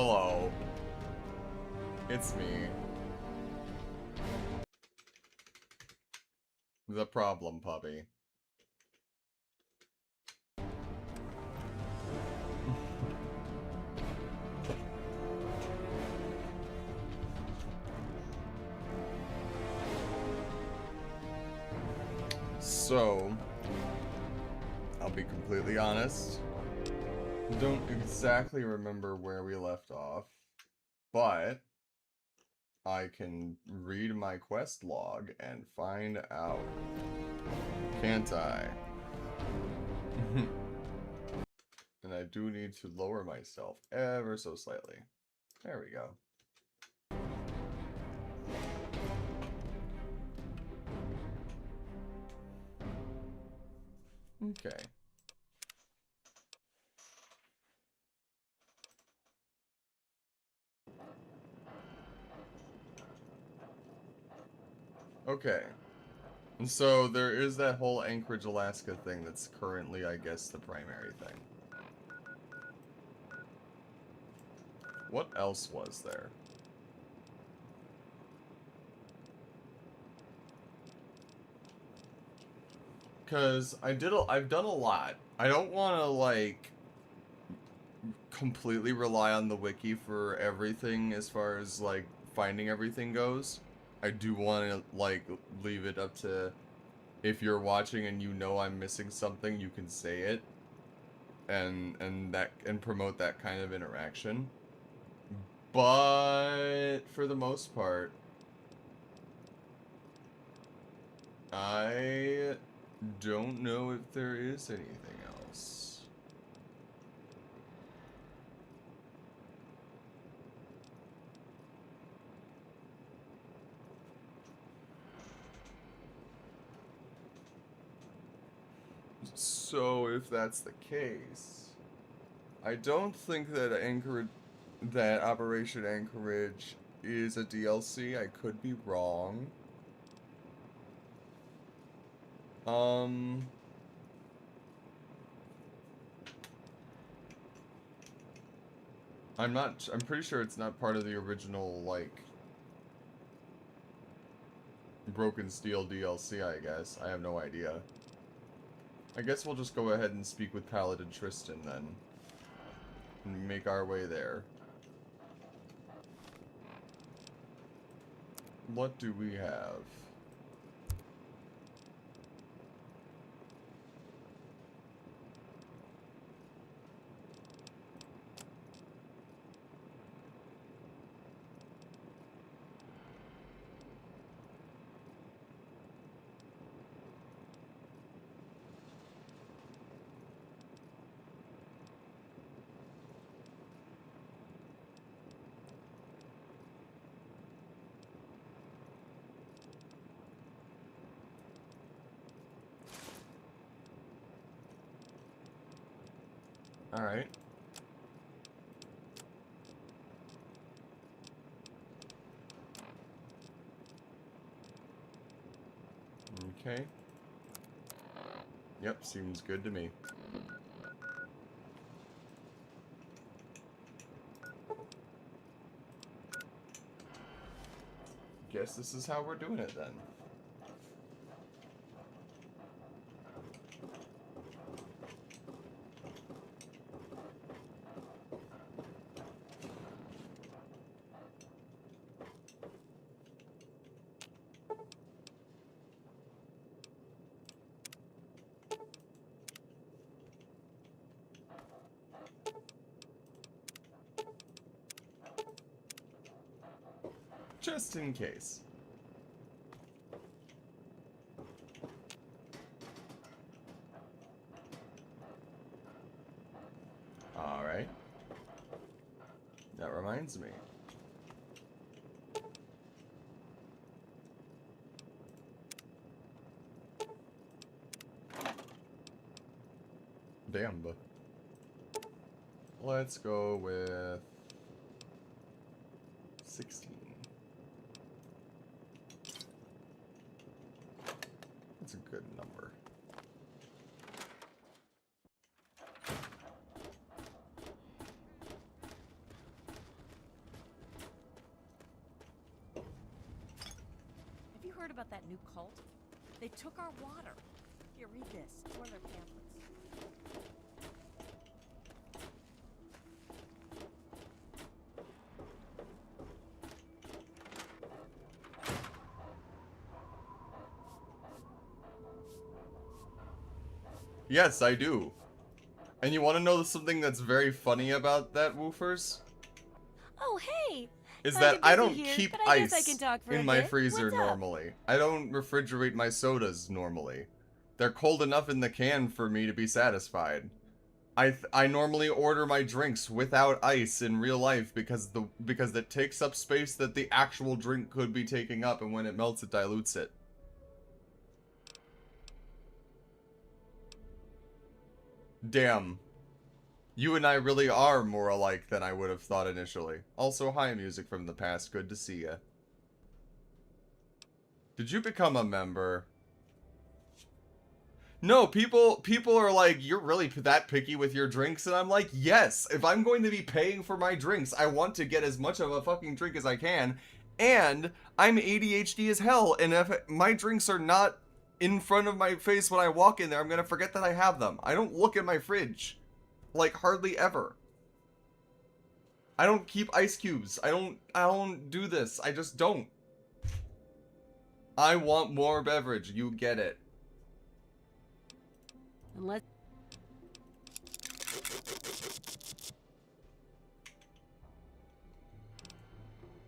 Hello. It's me. The problem puppy. So, I'll be completely honest. I don't exactly remember where we left off, but I can read my quest log and find out. Can't I? And I do need to lower myself ever so slightly. There we go. Okay. Okay. And so there is that whole Anchorage, Alaska thing that's currently, I guess, the primary thing. What else was there? Because I've done a lot. I don't want to, like, completely rely on the wiki for everything as far as, like, finding everything goes. I do want to, like, leave it up to, if you're watching and you know I'm missing something, you can say it. And promote that kind of interaction. But for the most part, I don't know if there is anything else. So if that's the case, I don't think that Operation Anchorage is a DLC. I could be wrong. I'm pretty sure it's not part of the original, like, Broken Steel DLC, I guess. I have no idea. I guess we'll just go ahead and speak with Paladin Tristan then. And make our way there. What do we have? Alright. Okay. Yep, seems good to me. Guess this is how we're doing it then. Just in case. Alright. That reminds me. Damn. Let's go with 16. That's a good number. heard about that new cult? They took our water. Here, read this. It's one of their pamphlets. Yes, I do. And you want to know something that's very funny about that, Woofers? Oh, hey! Is Kinda that I busy don't here, keep but I guess I ice can talk for in a my bit. freezer What's up? normally. I don't refrigerate my sodas normally. They're cold enough in the can for me to be satisfied. I normally order my drinks without ice in real life because it takes up space that the actual drink could be taking up, and when it melts it dilutes it. Damn. You and I really are more alike than I would have thought initially. Also, hi, music from the past. Good to see ya. Did you become a member? No, people are like, you're really that picky with your drinks, and I'm like, yes. If I'm going to be paying for my drinks, I want to get as much of a fucking drink as I can, and I'm ADHD as hell, and if my drinks are not in front of my face when I walk in there, I'm gonna forget that I have them. I don't look at my fridge, like, hardly ever. I don't keep ice cubes. I don't do this. I just don't. I want more beverage. You get it. Unless...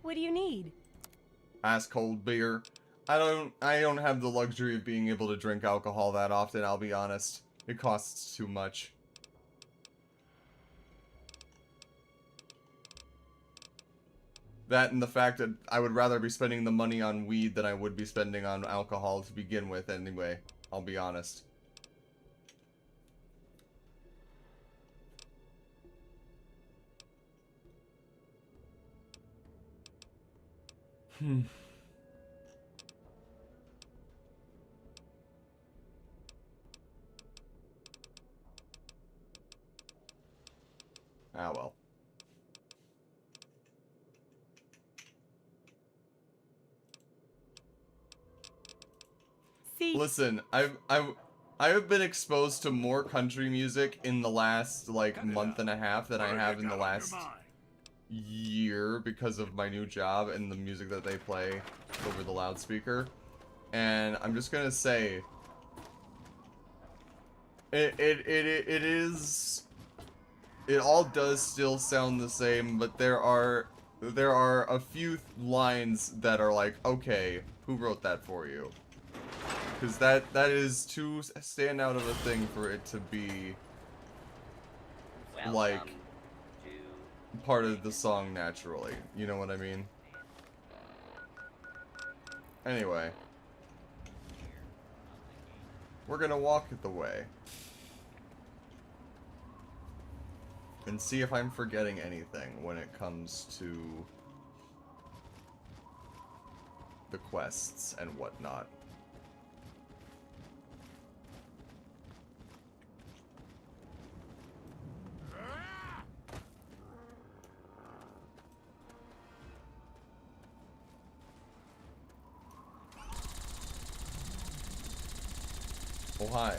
What do you need? Ice cold beer. I don't have the luxury of being able to drink alcohol that often, I'll be honest. It costs too much. That and the fact that I would rather be spending the money on weed than I would be spending on alcohol to begin with anyway. I'll be honest. Ah, well. See? Listen, I have been exposed to more country music in the last, like, month and a half than I have in the last year because of my new job and the music that they play over the loudspeaker. And I'm just gonna say, it all does still sound the same, but there are a few lines that are like, okay, who wrote that for you? Because that is too stand out of a thing for it to be like part of the song naturally. You know what I mean? Anyway, we're gonna walk the way and see if I'm forgetting anything when it comes to the quests and whatnot. Oh, hi.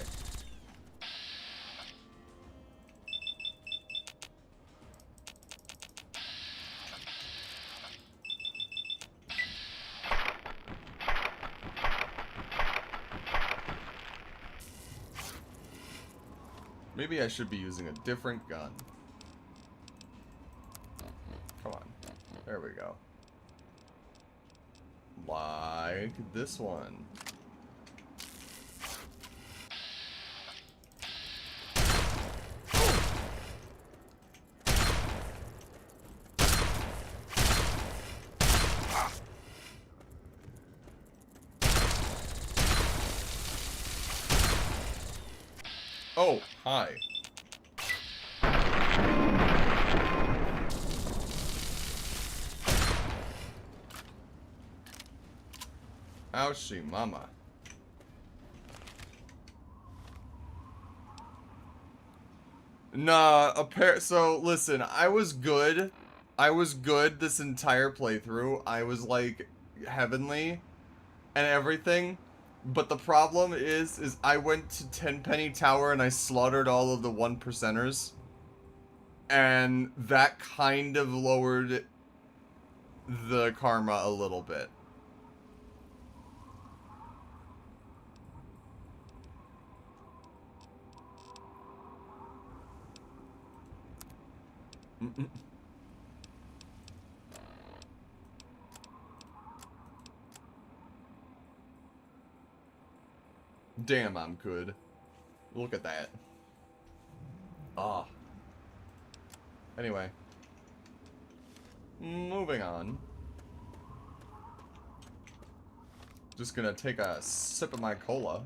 Maybe I should be using a different gun. Come on. There we go. Like this one. Oh, hi. Ouchie, mama. Nah, so listen, I was good. I was good this entire playthrough. I was like heavenly. and everything. But the problem is I went to Tenpenny Tower and I slaughtered all of the 1%ers. And that kind of lowered the karma a little bit. Damn, I'm good. Look at that. Ah. Anyway. Moving on. Just gonna take a sip of my cola.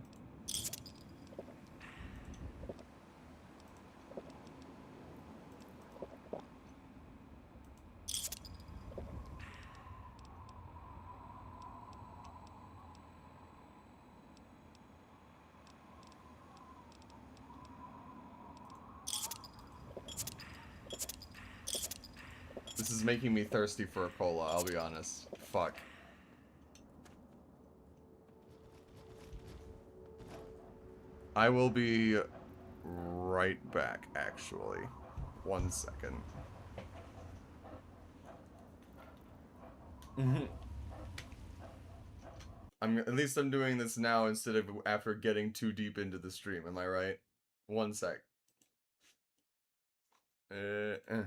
This is making me thirsty for a cola, I'll be honest. Fuck. I will be right back, actually. 1 second. At least I'm doing this now instead of after getting too deep into the stream, am I right? 1 sec. Uh.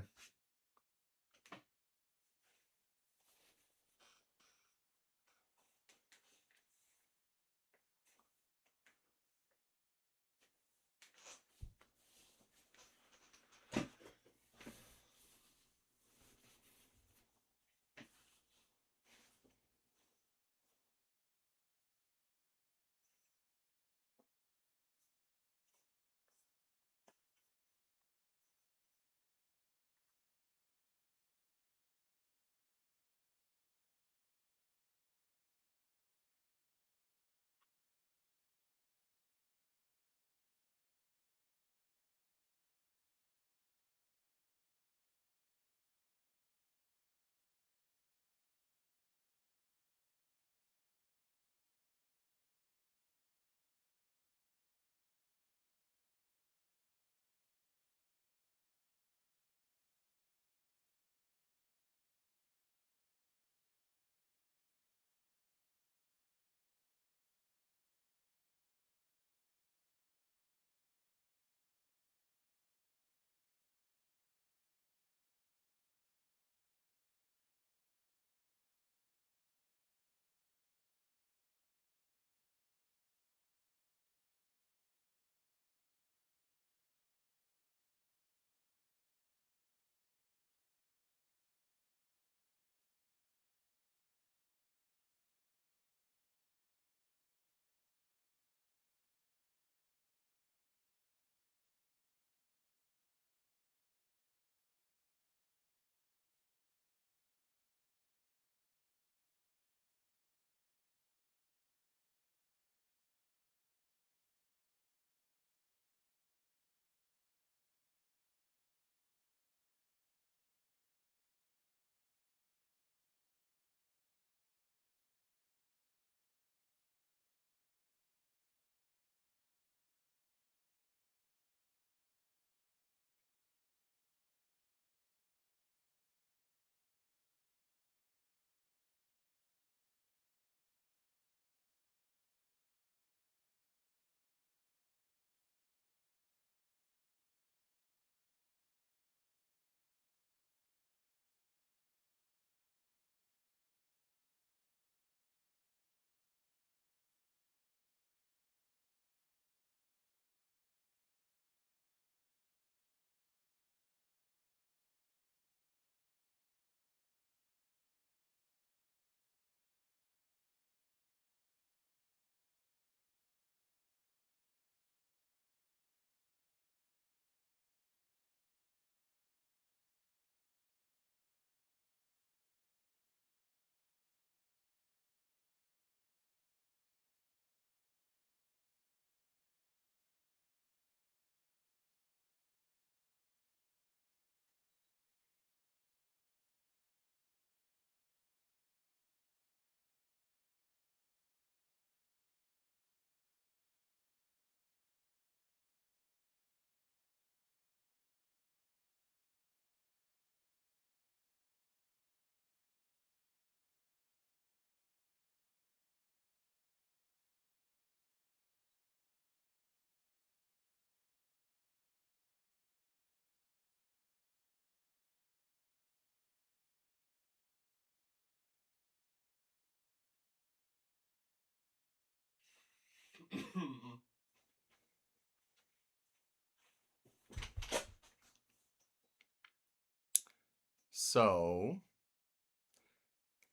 So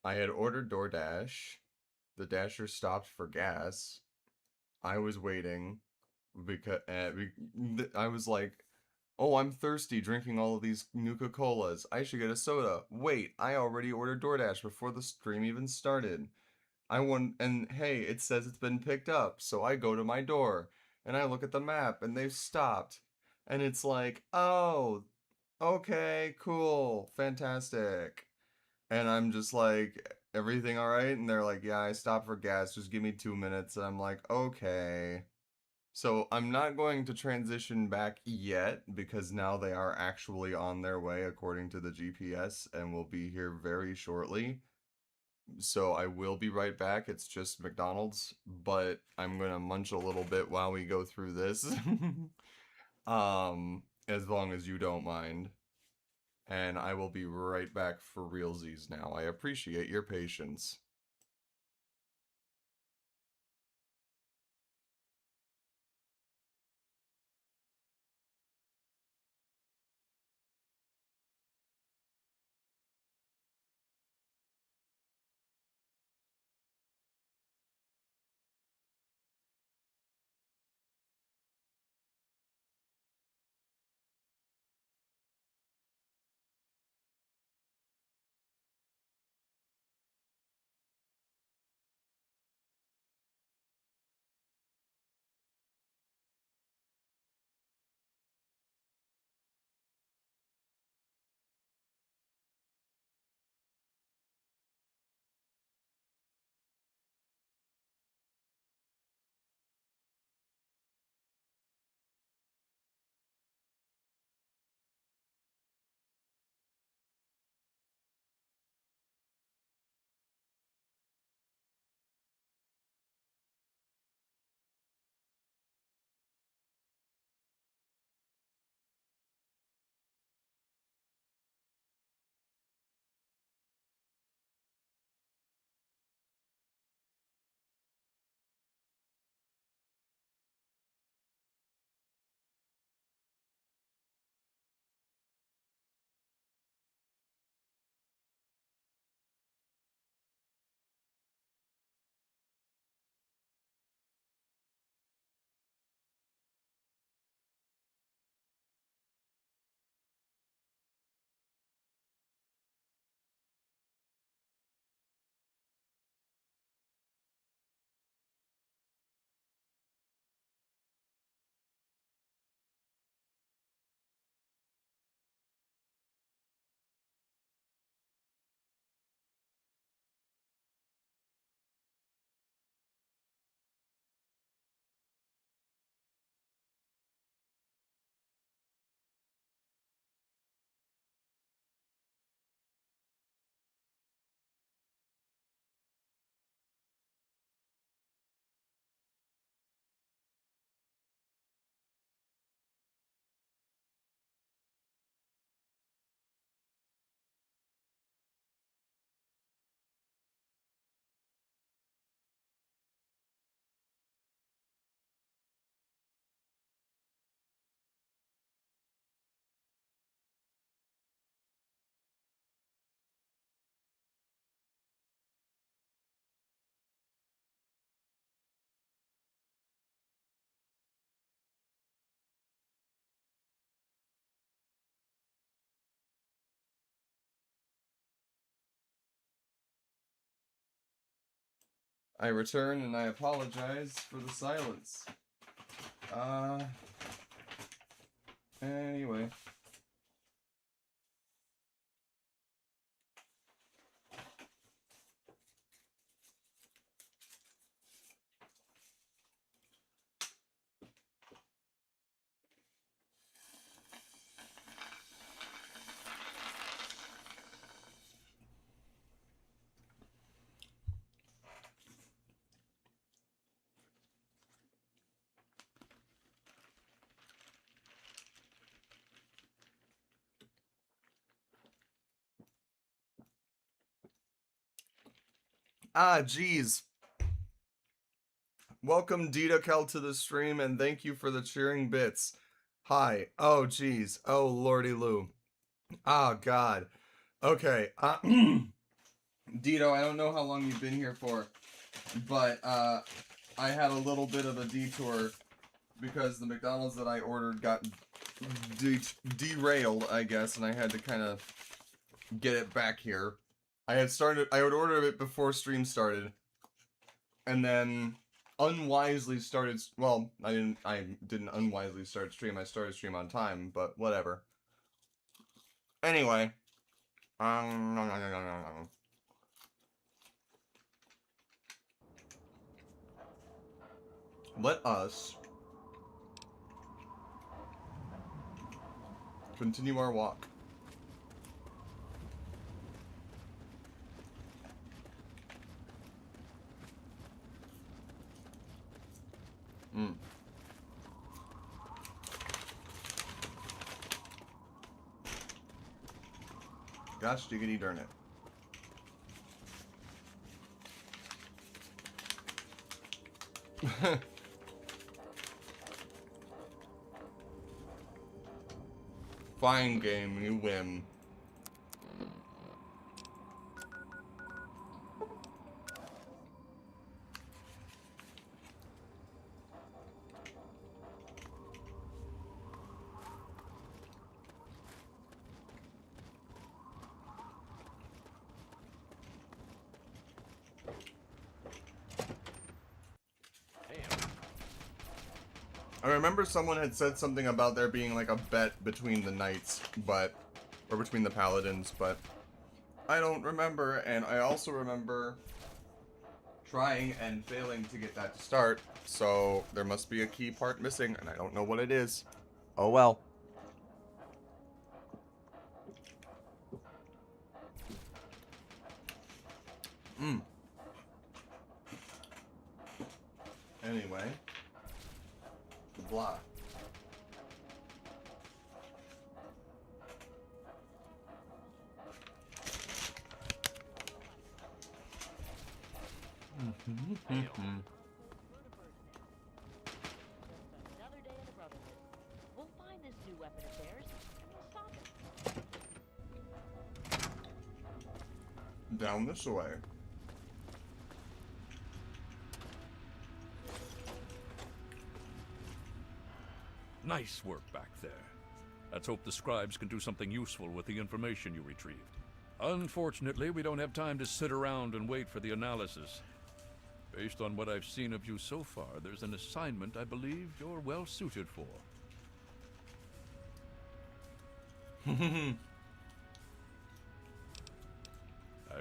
I had ordered DoorDash. The Dasher stopped for gas. I was waiting because I was like, "Oh, I'm thirsty drinking all of these Nuka-Colas. I should get a soda." Wait, I already ordered DoorDash before the stream even started. I want, and hey, it says it's been picked up. So I go to my door and I look at the map and they've stopped. And it's like, "Oh, okay, cool, fantastic." And I'm just like, "Everything all right?" And they're like, "Yeah, I stopped for gas. Just give me 2 minutes." And I'm like, "Okay." So I'm not going to transition back yet because now they are actually on their way according to the GPS and will be here very shortly. So I will be right back. It's just McDonald's, but I'm gonna munch a little bit while we go through this. As long as you don't mind. And I will be right back for realsies now. I appreciate your patience. I return and I apologize for the silence. Uh, anyway. Ah, geez. Welcome, Kel, to the stream, and thank you for the cheering bits. Hi. Oh, geez. Oh, lordy Lou. Oh, God. Okay, Dito, I don't know how long you've been here for, but I had a little bit of a detour because the McDonald's that I ordered got derailed, I guess, and I had to kind of get it back here. I had ordered it before stream started, and then unwisely started. Well, I didn't unwisely start stream. I started stream on time, but whatever. Anyway, let us continue our walk. Mm. Gosh diggity darn it. Fine game, you win. I remember someone had said something about there being like a bet between the knights, or between the paladins, but I don't remember, and I also remember trying and failing to get that to start, so there must be a key part missing, and I don't know what it is. Oh well. Anyway. Blah. Another day in the Brotherhood. We'll find this new weapon of theirs, and we'll stop it. Down this way. Nice work back there. Let's hope the scribes can do something useful with the information you retrieved. Unfortunately, we don't have time to sit around and wait for the analysis. Based on what I've seen of you so far, there's an assignment I believe you're well suited for. I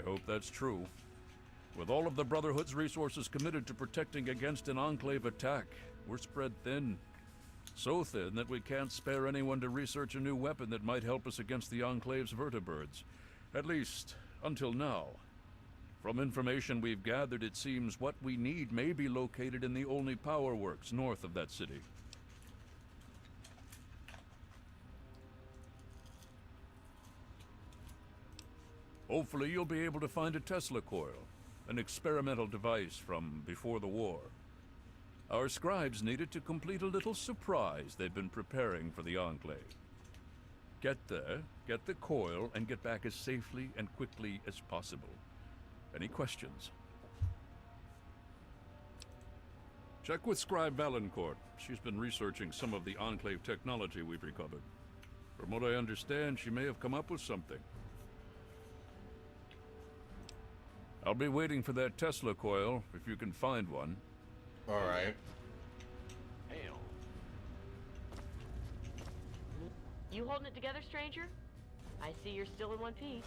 hope that's true. With all of the Brotherhood's resources committed to protecting against an Enclave attack, we're spread thin. So thin that we can't spare anyone to research a new weapon that might help us against the Enclave's vertibirds. At least, until now. From information we've gathered, it seems what we need may be located in the only power works north of that city. Hopefully you'll be able to find a Tesla coil, an experimental device from before the war. Our scribes needed to complete a little surprise they'd been preparing for the Enclave. Get there, get the coil, and get back as safely and quickly as possible. Any questions? Check with Scribe Valancourt. She's been researching some of the Enclave technology we've recovered. From what I understand, she may have come up with something. I'll be waiting for that Tesla coil, if you can find one. Alright. Hail. You holding it together, stranger? I see you're still in one piece.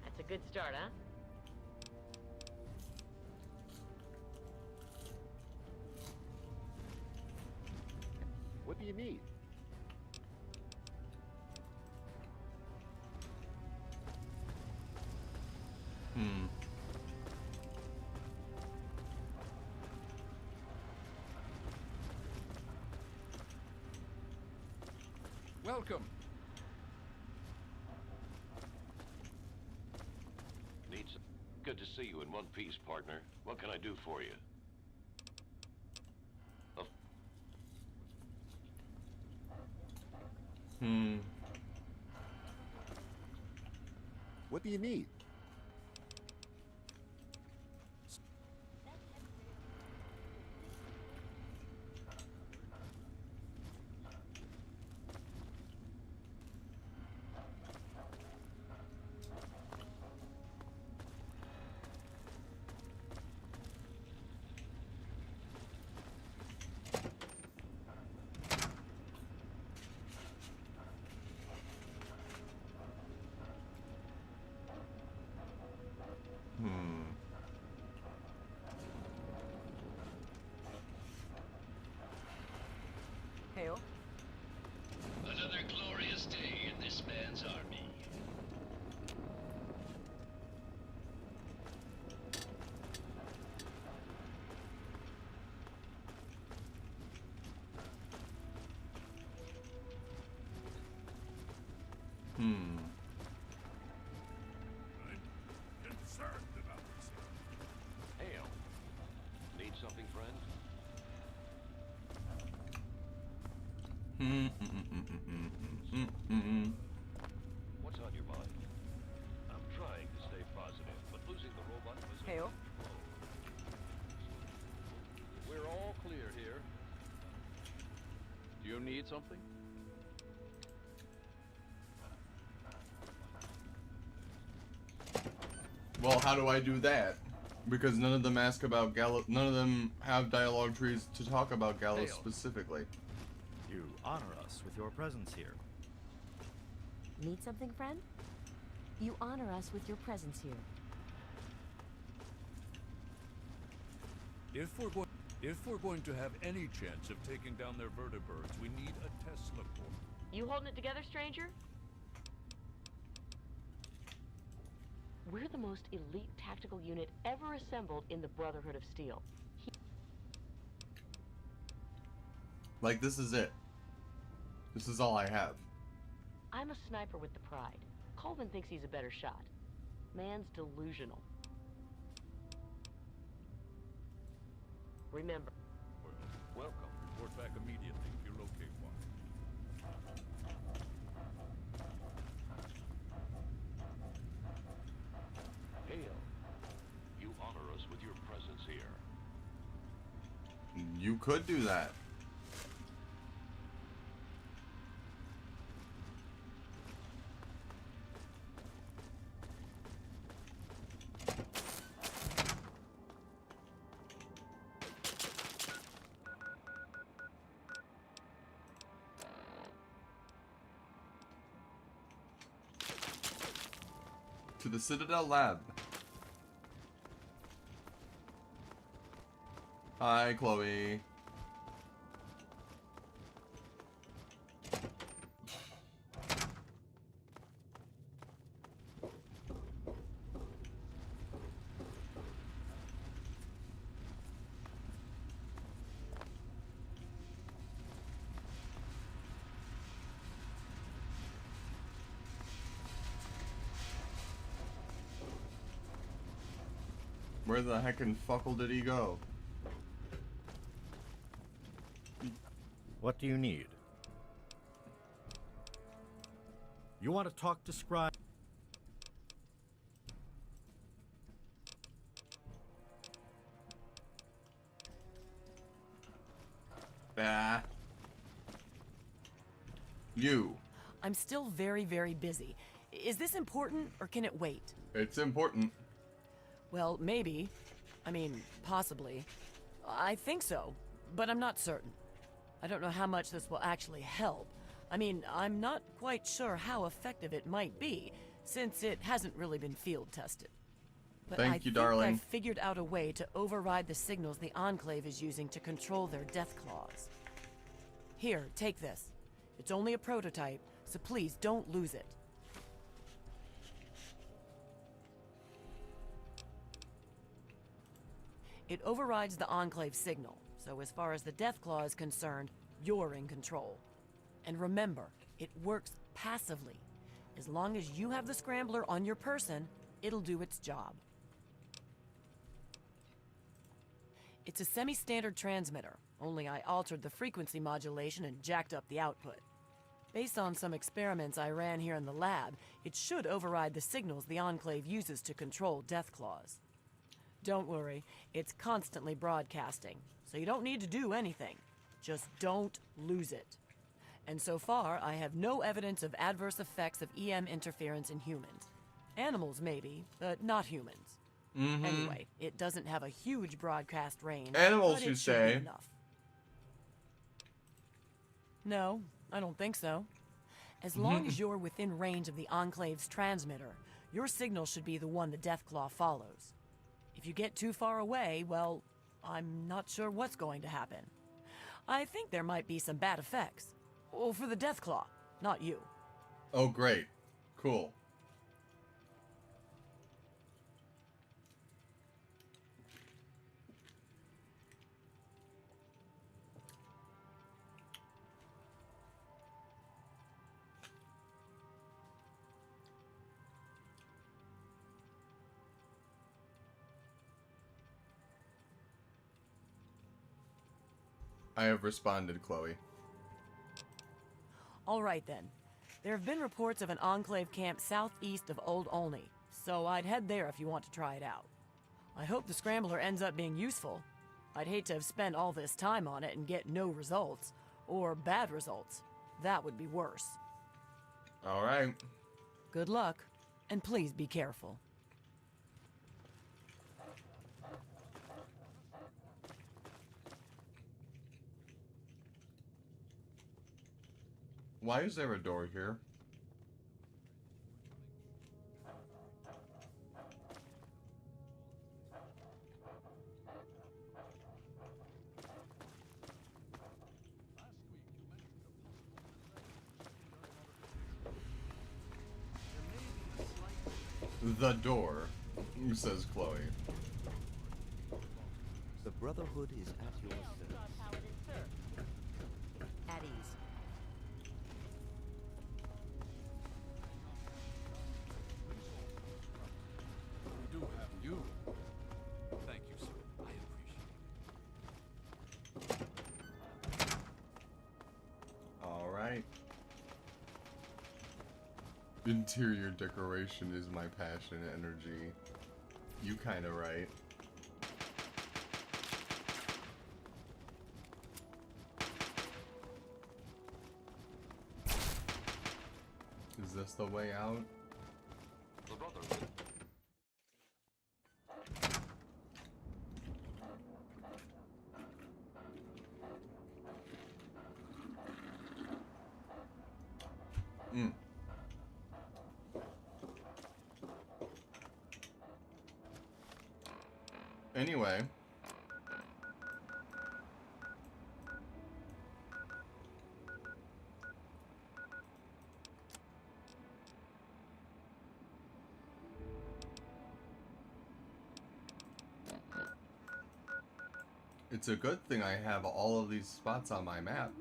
That's a good start, huh? What do you need? Welcome. Needs. Good to see you in one piece, partner. What can I do for you? What do you need? Hail. Another glorious day in this man's army. I'm concerned about this. Hail. Need something, friend? What's on your mind? I'm trying to stay positive, but losing the robot was a Hail. We're all clear here. Do you need something? Well, how do I do that? Because none of them ask about Gallus. None of them have dialogue trees to talk about Gallus Hail. specifically. You honor us with your presence here. Need something, friend? You honor us with your presence here. If we're going to have any chance of taking down their vertibirds, we need a Tesla core. You holding it together, stranger? We're the most elite tactical unit ever assembled in the Brotherhood of Steel. Like, this is it. This is all I have. I'm a sniper with the pride. Colvin thinks he's a better shot. Man's delusional. Remember, Welcome. Report back immediately if you locate one. Hail. You honor us with your presence here. You could do that. To the Citadel Lab. Hi, Chloe. Where the heckin' fuckle did he go? What do you need? You want to talk to Scribe? Ah. You. I'm still very, very busy. Is this important, or can it wait? It's important. Well, maybe. I mean, possibly. I think so, but I'm not certain. I don't know how much this will actually help. I mean, I'm not quite sure how effective it might be, since it hasn't really been field tested. But Thank I you, think darling. I've figured out a way to override the signals the Enclave is using to control their death claws. Here, take this. It's only a prototype, so please don't lose it. It overrides the Enclave signal, so as far as the Deathclaw is concerned, you're in control. And remember, it works passively. As long as you have the scrambler on your person, it'll do its job. It's a semi-standard transmitter, only I altered the frequency modulation and jacked up the output. Based on some experiments I ran here in the lab, it should override the signals the Enclave uses to control Deathclaws. Don't worry, it's constantly broadcasting, so you don't need to do anything. Just don't lose it. And so far, I have no evidence of adverse effects of EM interference in humans. Animals, maybe, but not humans. Anyway, it doesn't have a huge broadcast range. Animals, but you it should say? be enough. No, I don't think so. As long as you're within range of the Enclave's transmitter, your signal should be the one the Deathclaw follows. If you get too far away, well, I'm not sure what's going to happen. I think there might be some bad effects. Well, for the Deathclaw, not you. Oh, great. Cool. I have responded, Chloe. All right then. There have been reports of an Enclave camp southeast of Old Olney, so I'd head there if you want to try it out. I hope the Scrambler ends up being useful. I'd hate to have spent all this time on it and get no results, or bad results. That would be worse. All right. Good luck, and please be careful. Why is there a door here? The door, says Chloe. The Brotherhood is at your service. At ease. We do have you. Thank you, sir. I appreciate it. All right. Interior decoration is my passion and energy. You kinda right. Is this the way out? The Brotherhood. Anyway. It's a good thing I have all of these spots on my map.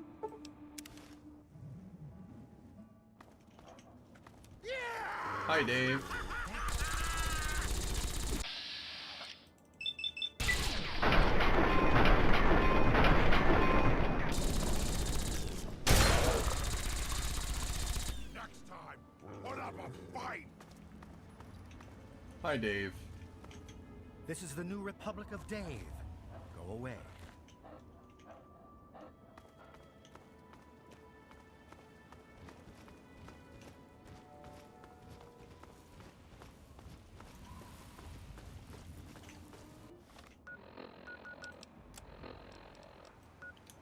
Hi, Dave. Next time, put up a fight! Hi, Dave. This is the new Republic of Dave. Go away.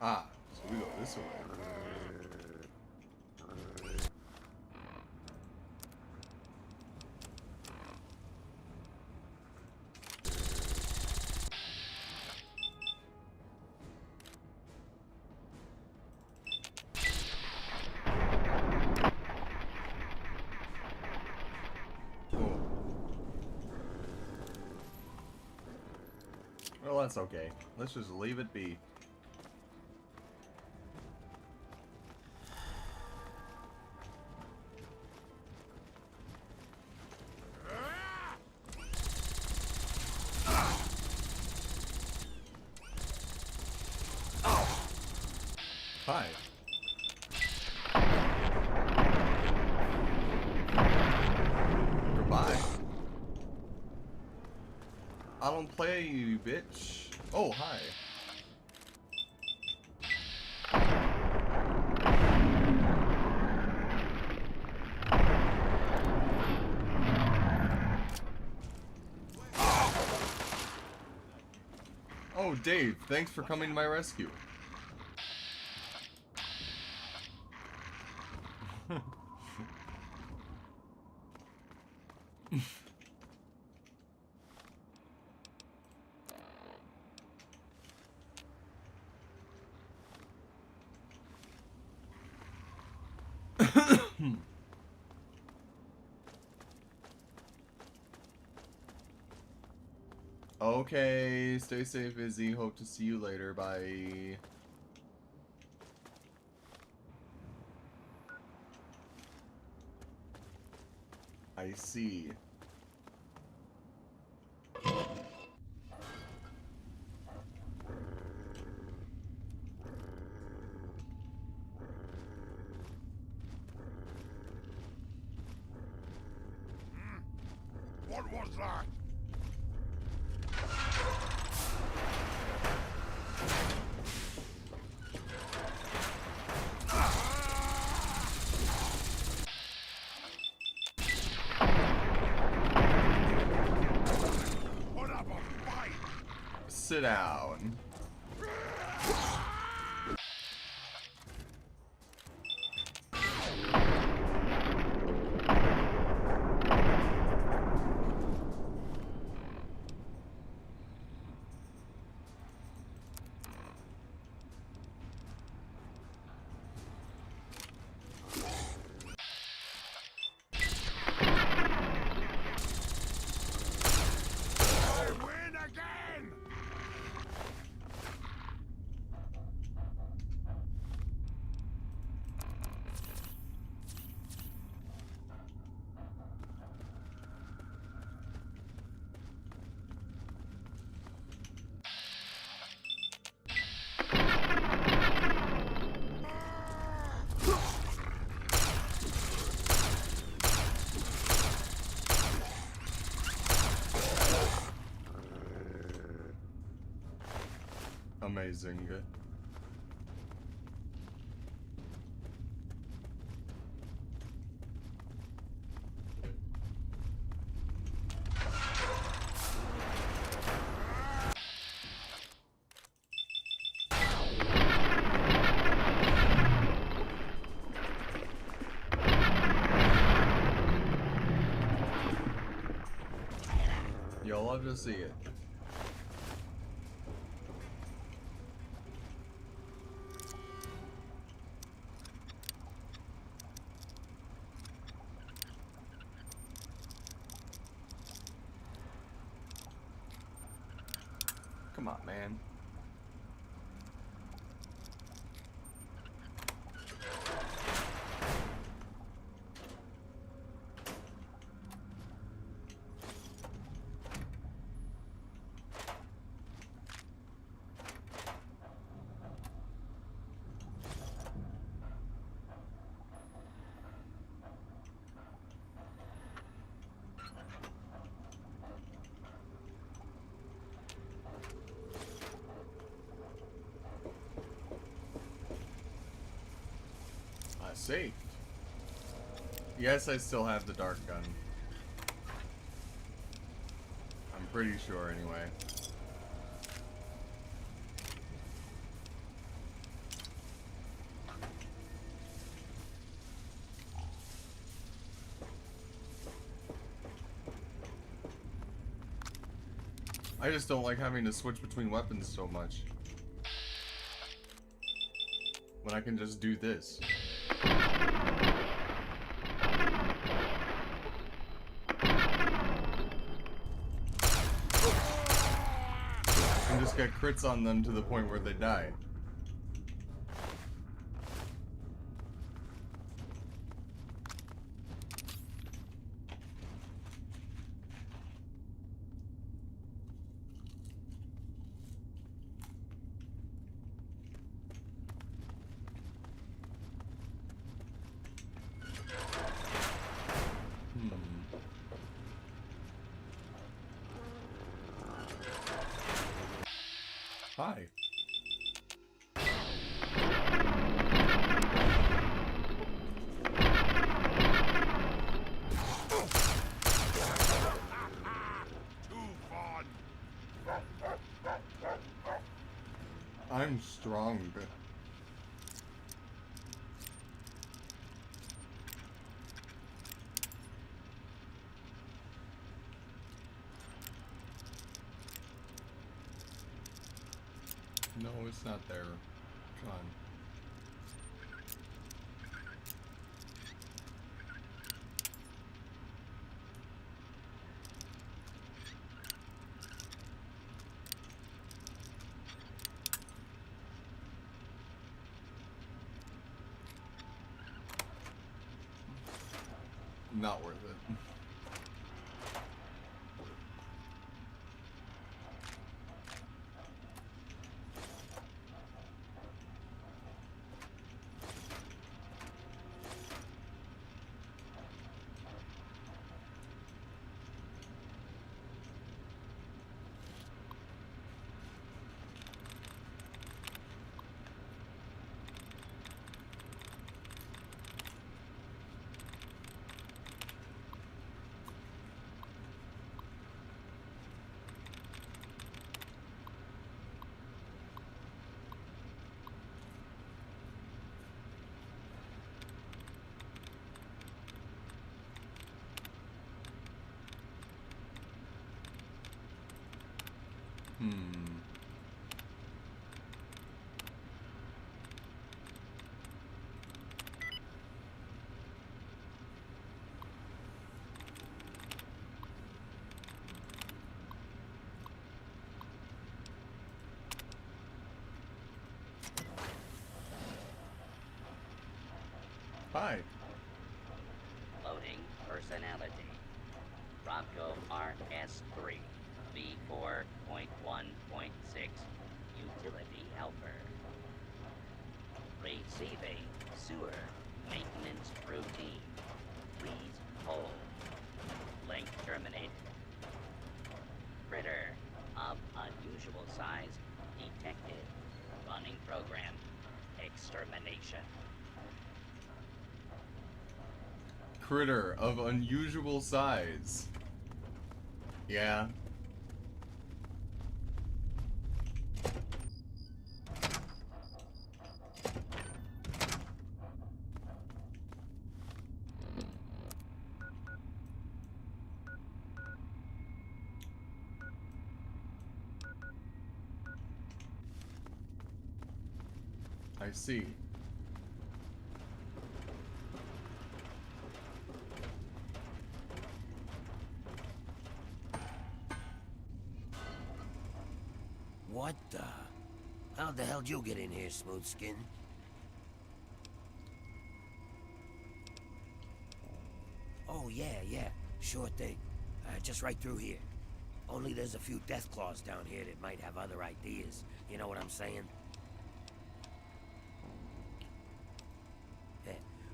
Ah, so we go this way. Cool. Well, that's okay. Let's just leave it be. Hi. I don't play you, bitch. Oh, hi. Oh, Dave, thanks for coming to my rescue. Okay, stay safe, Izzy. Hope to see you later. Bye. I see. What was that? Put up a fight! Sit down. I win again! Amazing. You'll love to see it. Come on, man. Saved. Yes, I still have the dark gun. I'm pretty sure, anyway. I just don't like having to switch between weapons so much. When I can just do this. And just get crits on them to the point where they die. Hi. Too fun. I'm strong. No, it's not there. Come on. Not worth it. Hi. Loading personality. Rocco RS3, V4.1.6, utility helper. Receiving sewer maintenance routine. Please hold. Link terminated. Critter of unusual size detected. Running program. Extermination. Critter of unusual size. Yeah. I see. What the? How the hell'd you get in here, Smooth Skin? Oh, yeah, sure thing. Just right through here. Only there's a few death claws down here that might have other ideas. You know what I'm saying?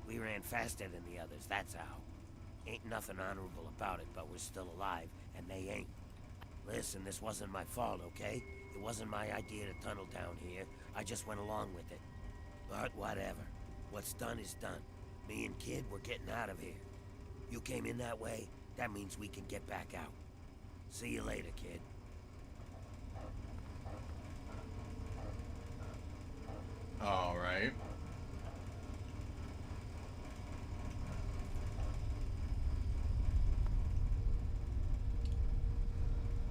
We ran faster than the others, that's how. Ain't nothing honorable about it, but we're still alive, and they ain't. Listen, this wasn't my fault, okay? It wasn't my idea to tunnel down here. I just went along with it. But whatever. What's done is done. Me and Kid, we're getting out of here. You came in that way, that means we can get back out. See you later, Kid. All right.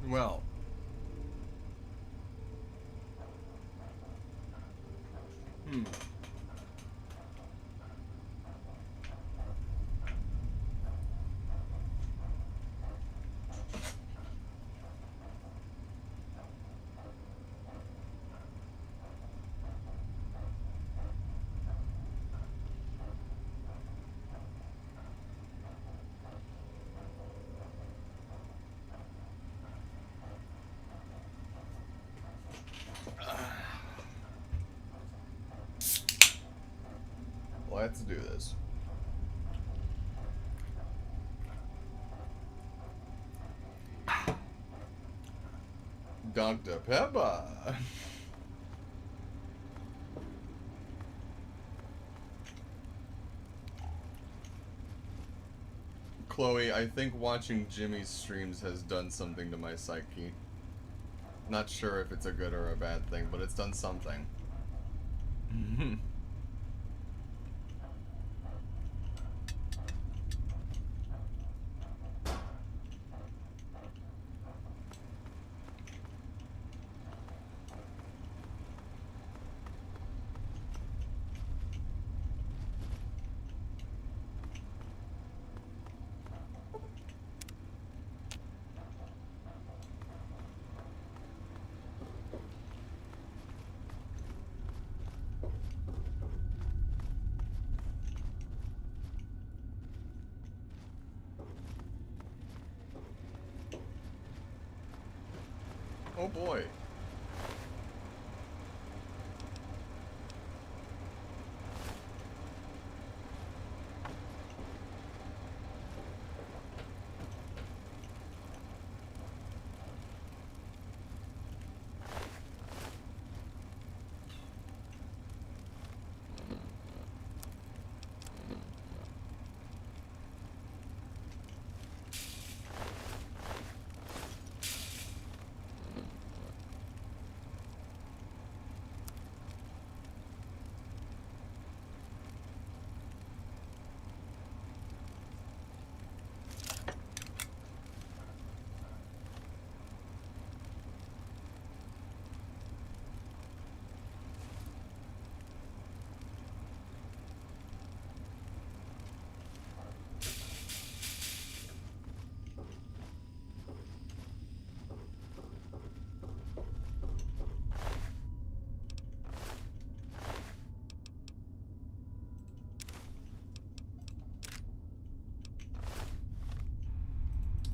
Well. Let's do this. Dr. Pepper. Chloe, I think watching Jimmy's streams has done something to my psyche. Not sure if it's a good or a bad thing, but it's done something. Oh boy.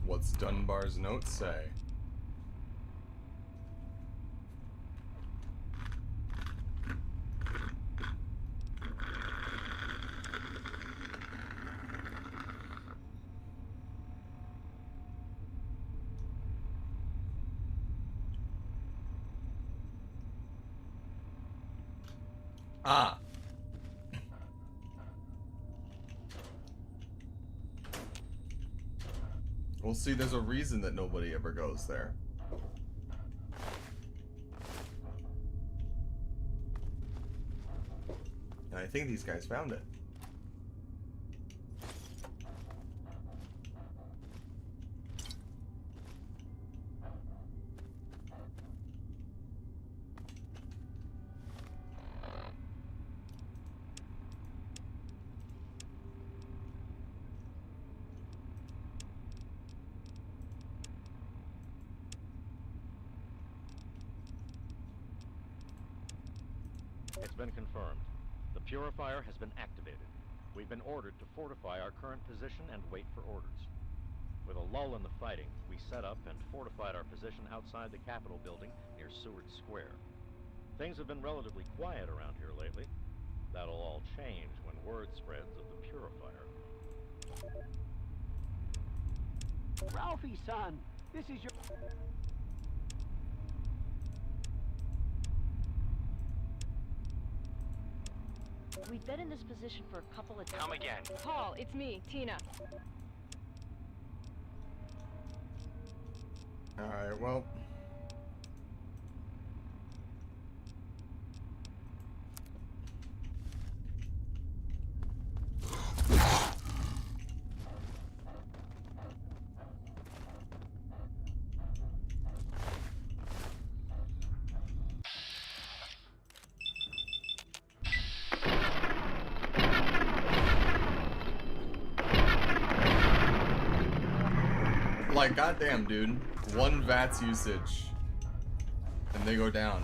What's Dunbar's note say? Ah. Well, see, there's a reason that nobody ever goes there. And I think these guys found it. It's been confirmed. The purifier has been activated. We've been ordered to fortify our current position and wait for orders. With a lull in the fighting, we set up and fortified our position outside the Capitol building near Seward Square. Things have been relatively quiet around here lately. That'll all change when word spreads of the purifier. Ralphie, son, this is your... We've been in this position for a couple of days. Come again. Paul, it's me, Tina. Alright, well. Like, goddamn, dude. One VATS usage. And they go down.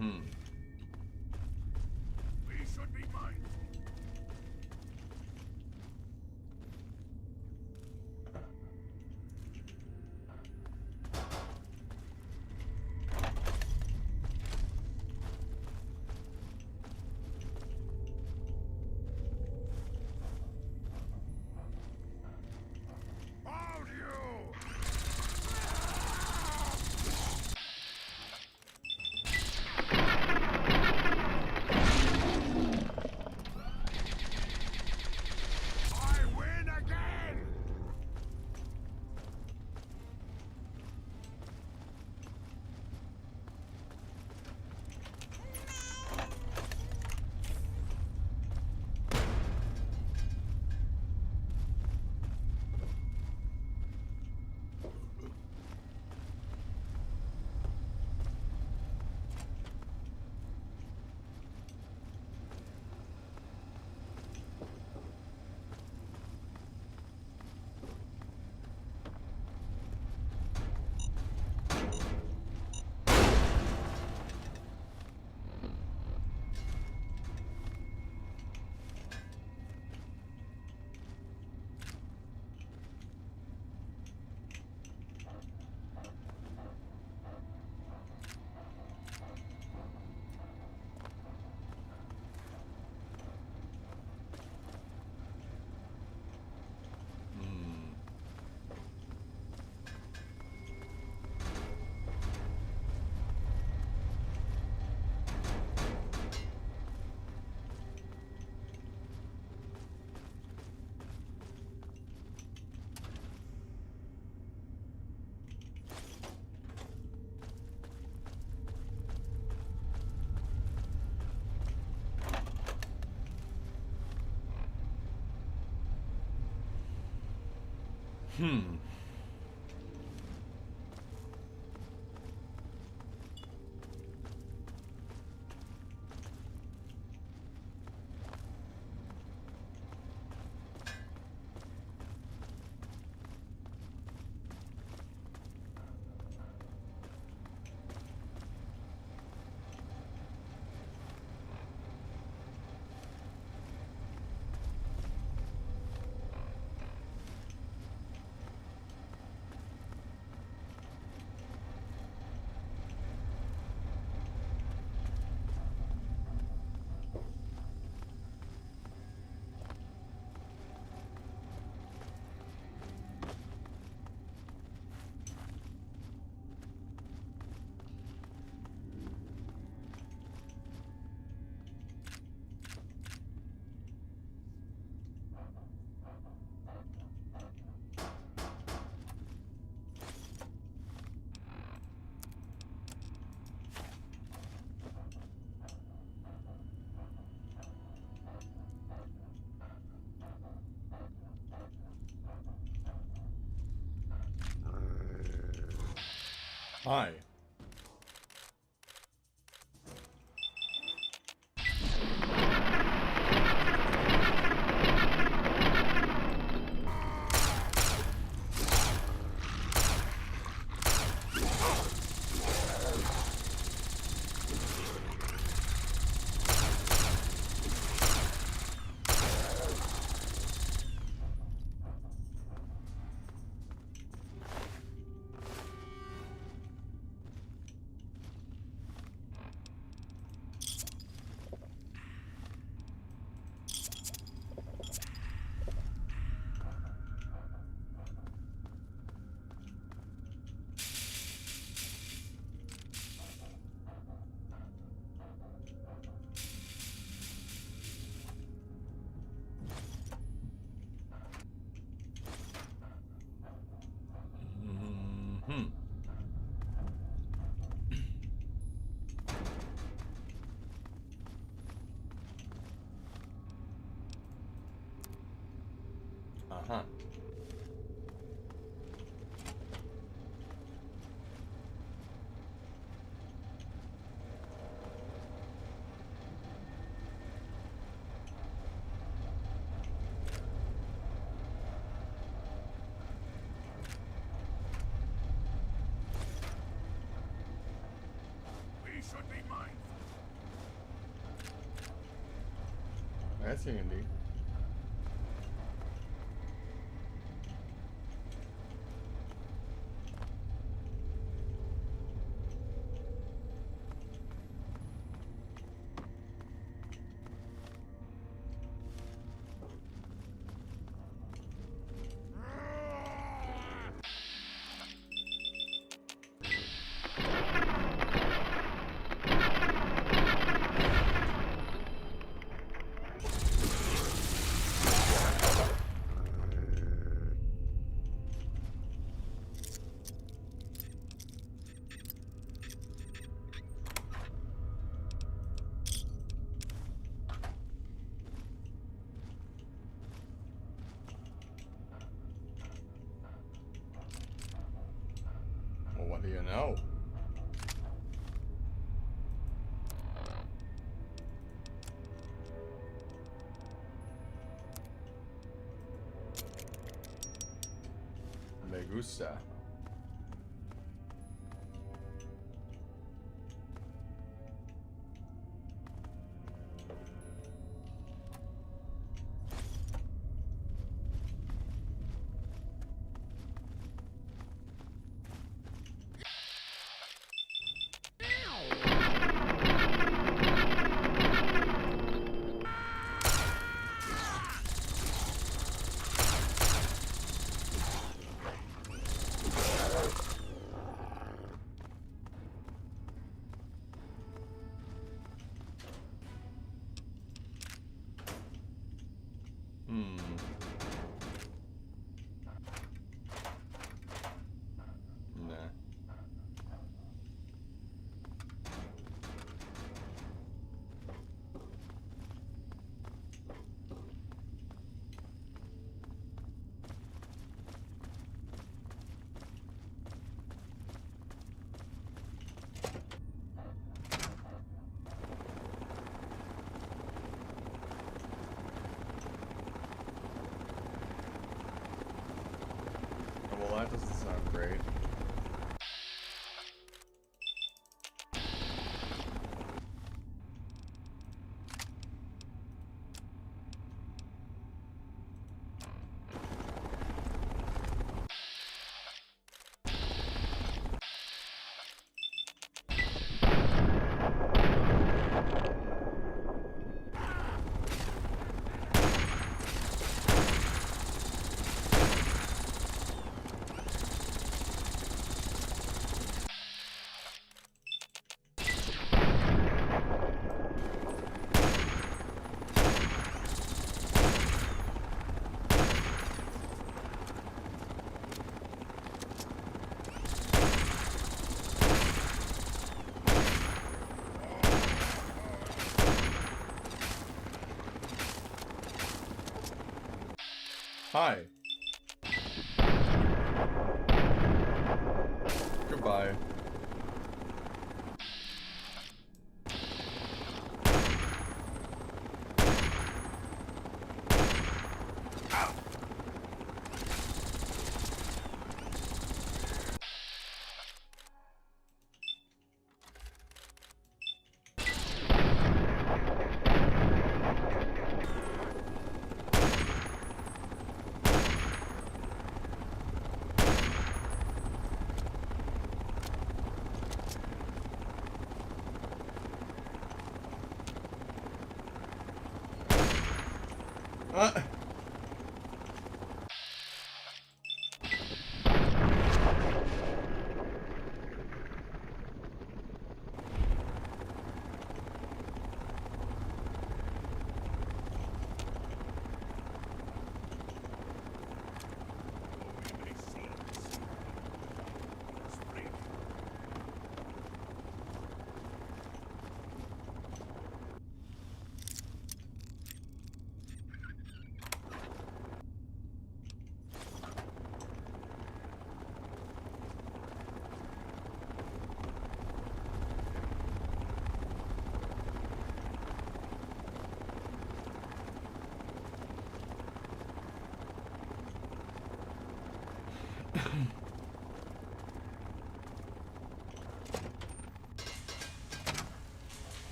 We should be mindful. Hold you! I win again! Hi. Uh-huh. We should be mindful. That's handy. Well, what do you know? Me gusta. Nah. Well, that doesn't sound great. Hi. Goodbye.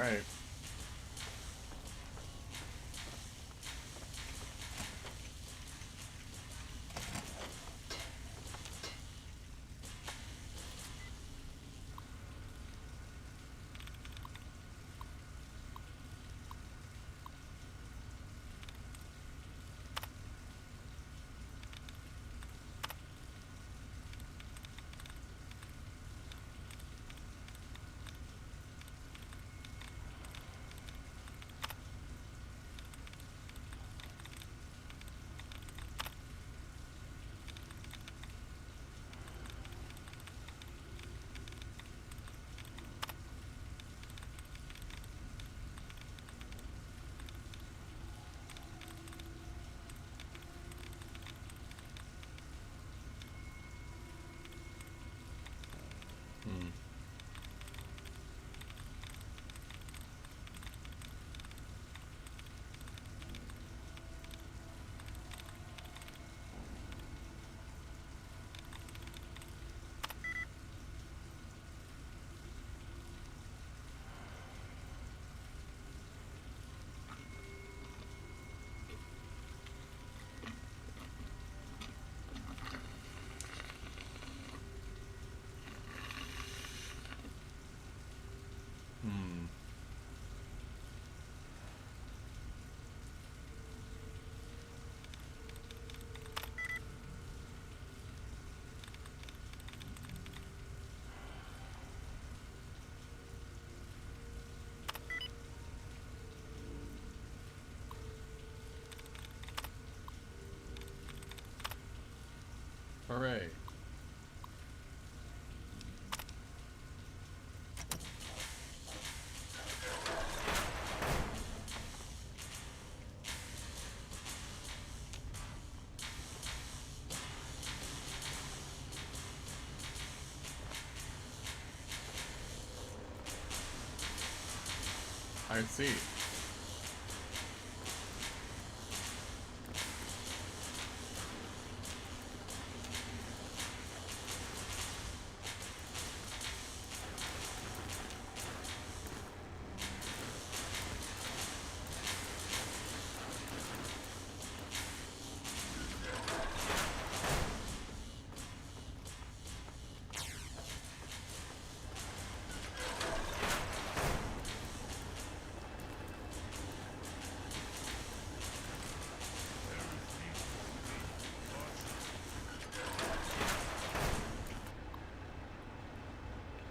Alright. Hooray. I see.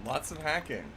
Lots of hacking.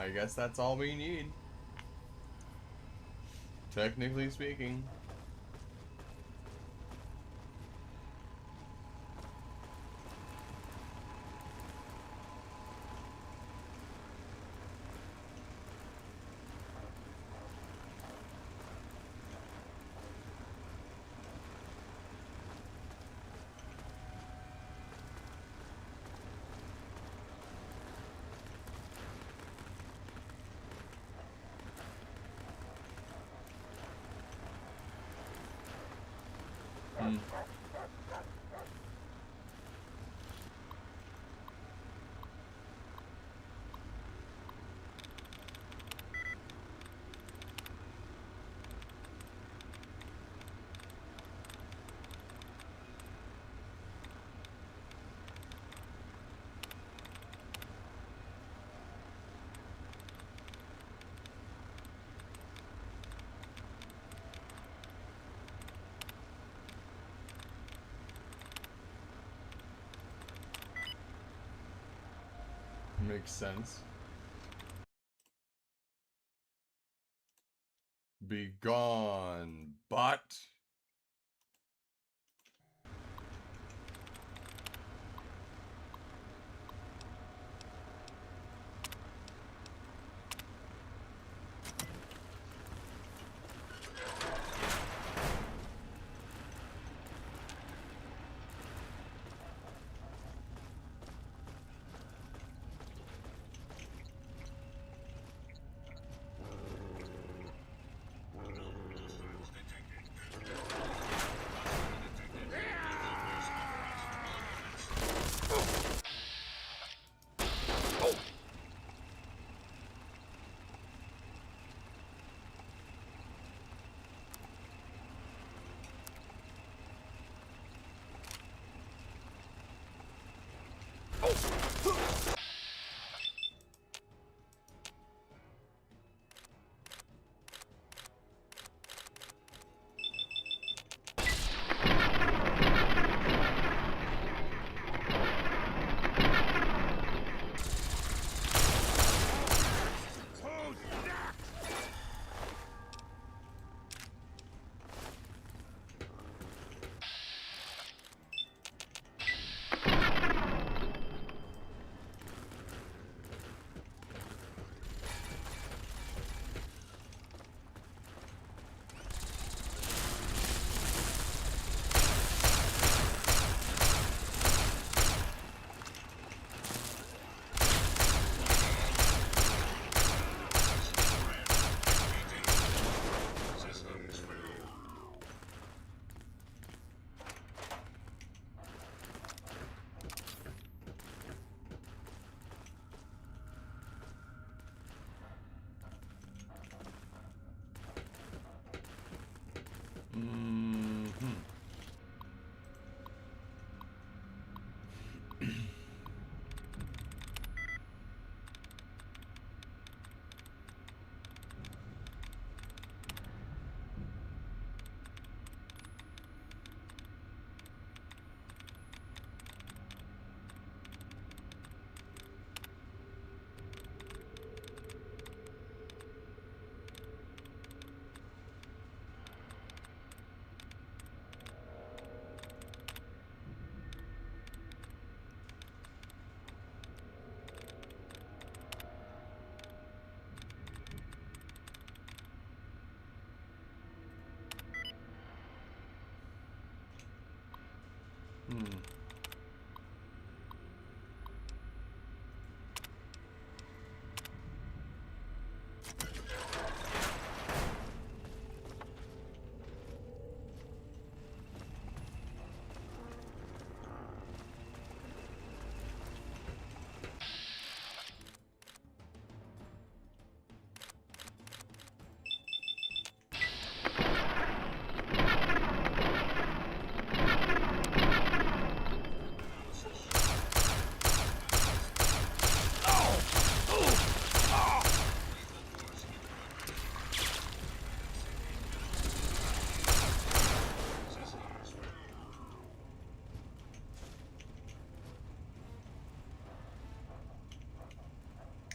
I guess that's all we need. Technically speaking. Makes sense. Be gone, bot.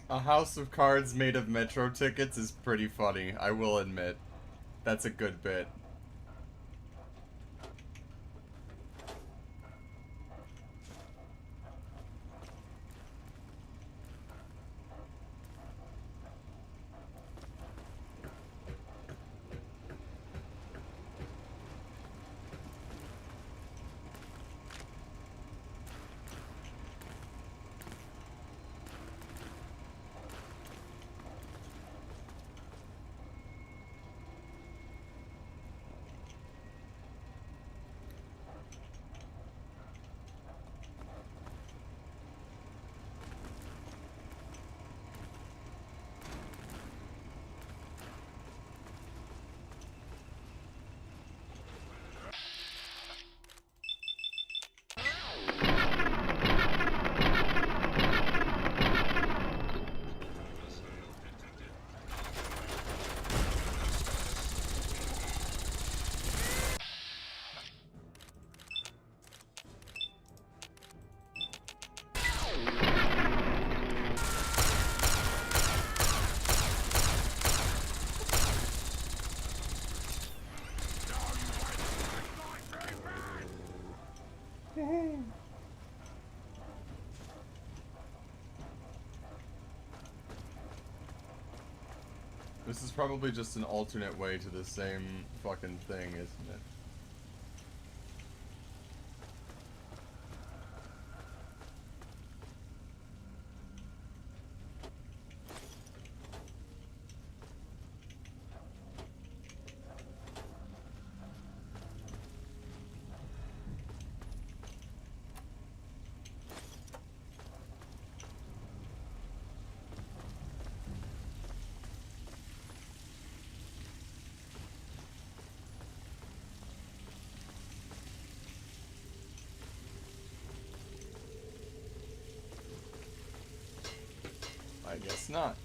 A house of cards made of metro tickets is pretty funny, I will admit. That's a good bit. This is probably just an alternate way to the same fucking thing, isn't it? I guess not.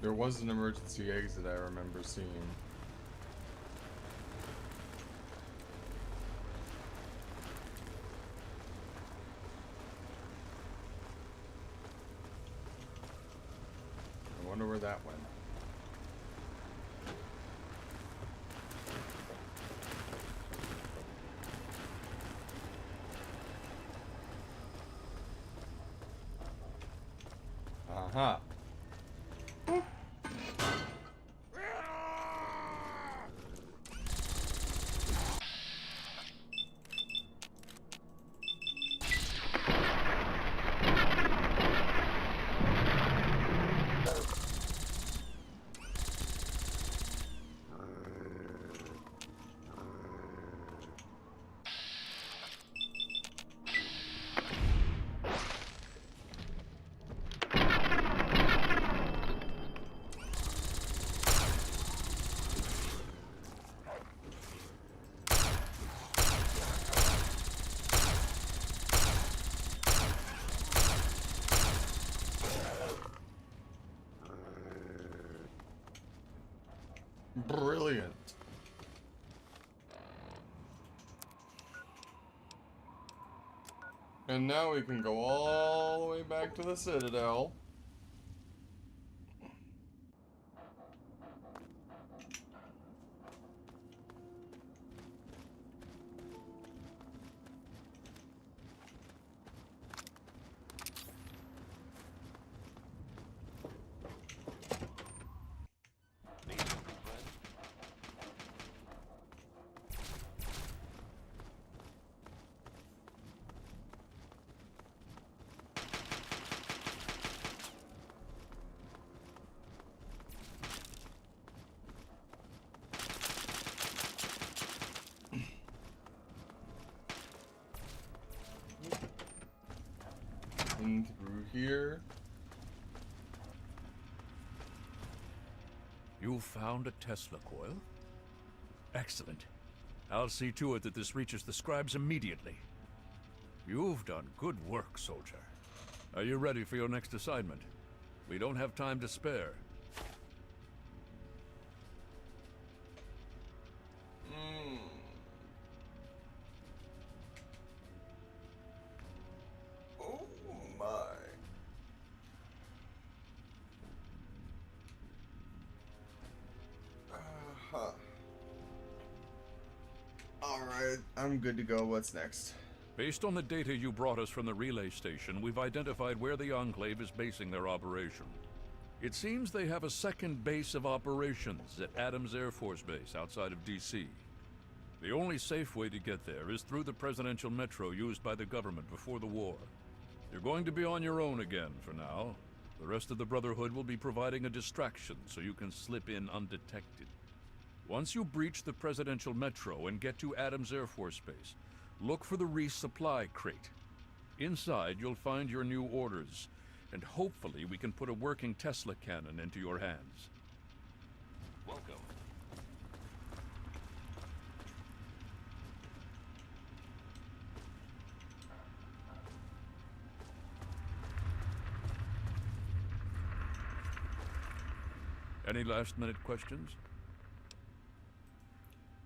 There was an emergency exit I remember seeing. I wonder where that went. Aha. Brilliant. And now we can go all the way back to the Citadel. In through here. You found a Tesla coil? Excellent. I'll see to it that this reaches the scribes immediately. You've done good work, soldier. Are you ready for your next assignment? We don't have time to spare. Oh my. Alright, I'm good to go. What's next? Based on the data you brought us from the relay station, we've identified where the Enclave is basing their operation. It seems they have a second base of operations at Adams Air Force Base outside of D.C. The only safe way to get there is through the presidential metro used by the government before the war. You're going to be on your own again for now. The rest of the Brotherhood will be providing a distraction so you can slip in undetected. Once you breach the presidential metro and get to Adams Air Force Base, look for the resupply crate. Inside, you'll find your new orders. and hopefully we can put a working Tesla cannon into your hands. Welcome. Any last-minute questions?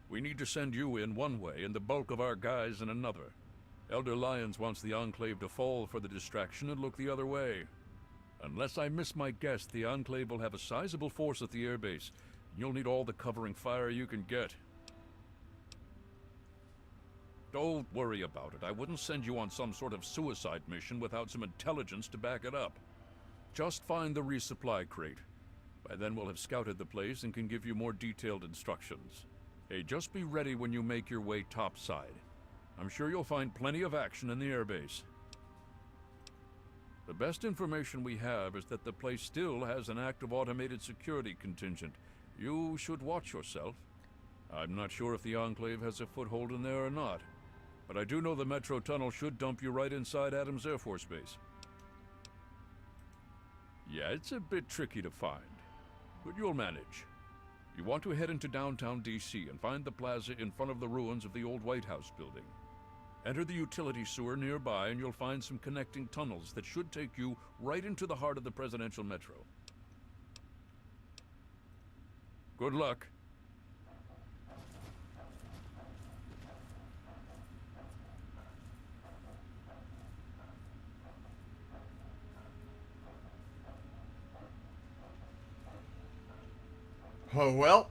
We need to send you in one way and the bulk of our guys in another. Elder Lyons wants the Enclave to fall for the distraction and look the other way. Unless I miss my guess, the Enclave will have a sizable force at the airbase. You'll need all the covering fire you can get. Don't worry about it. I wouldn't send you on some sort of suicide mission without some intelligence to back it up. Just find the resupply crate. By then we'll have scouted the place and can give you more detailed instructions. Hey, just be ready when you make your way topside. I'm sure you'll find plenty of action in the airbase. The best information we have is that the place still has an active automated security contingent. You should watch yourself. I'm not sure if the Enclave has a foothold in there or not, but I do know the metro tunnel should dump you right inside Adams Air Force Base. Yeah, it's a bit tricky to find, but you'll manage. You want to head into downtown D.C. and find the plaza in front of the ruins of the old White House building. Enter the utility sewer nearby and you'll find some connecting tunnels that should take you right into the heart of the presidential metro. Good luck. Oh, well.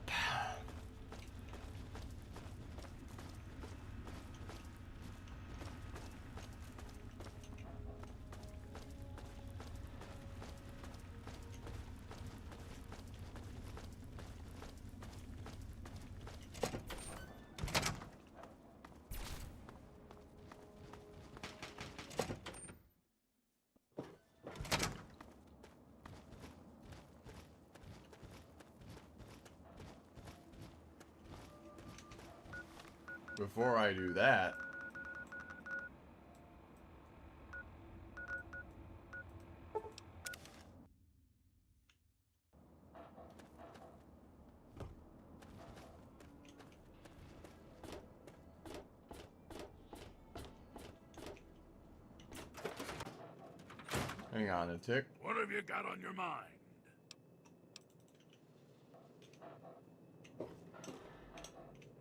Before I do that, hang on a tick. What have you got on your mind?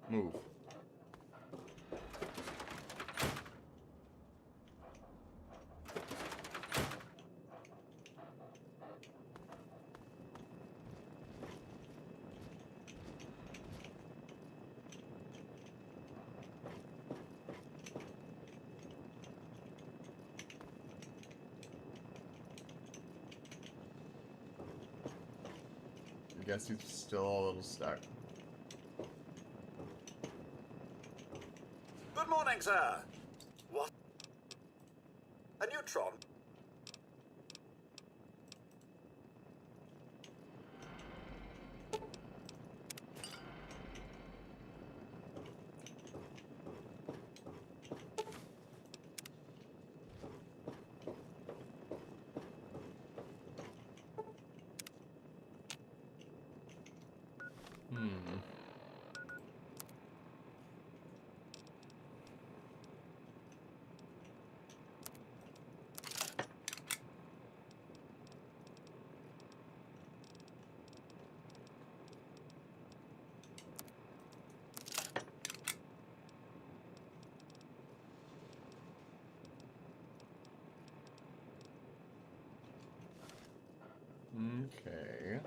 Move. I guess he's still a little stuck. Good morning, sir. What? A neutron? Okay.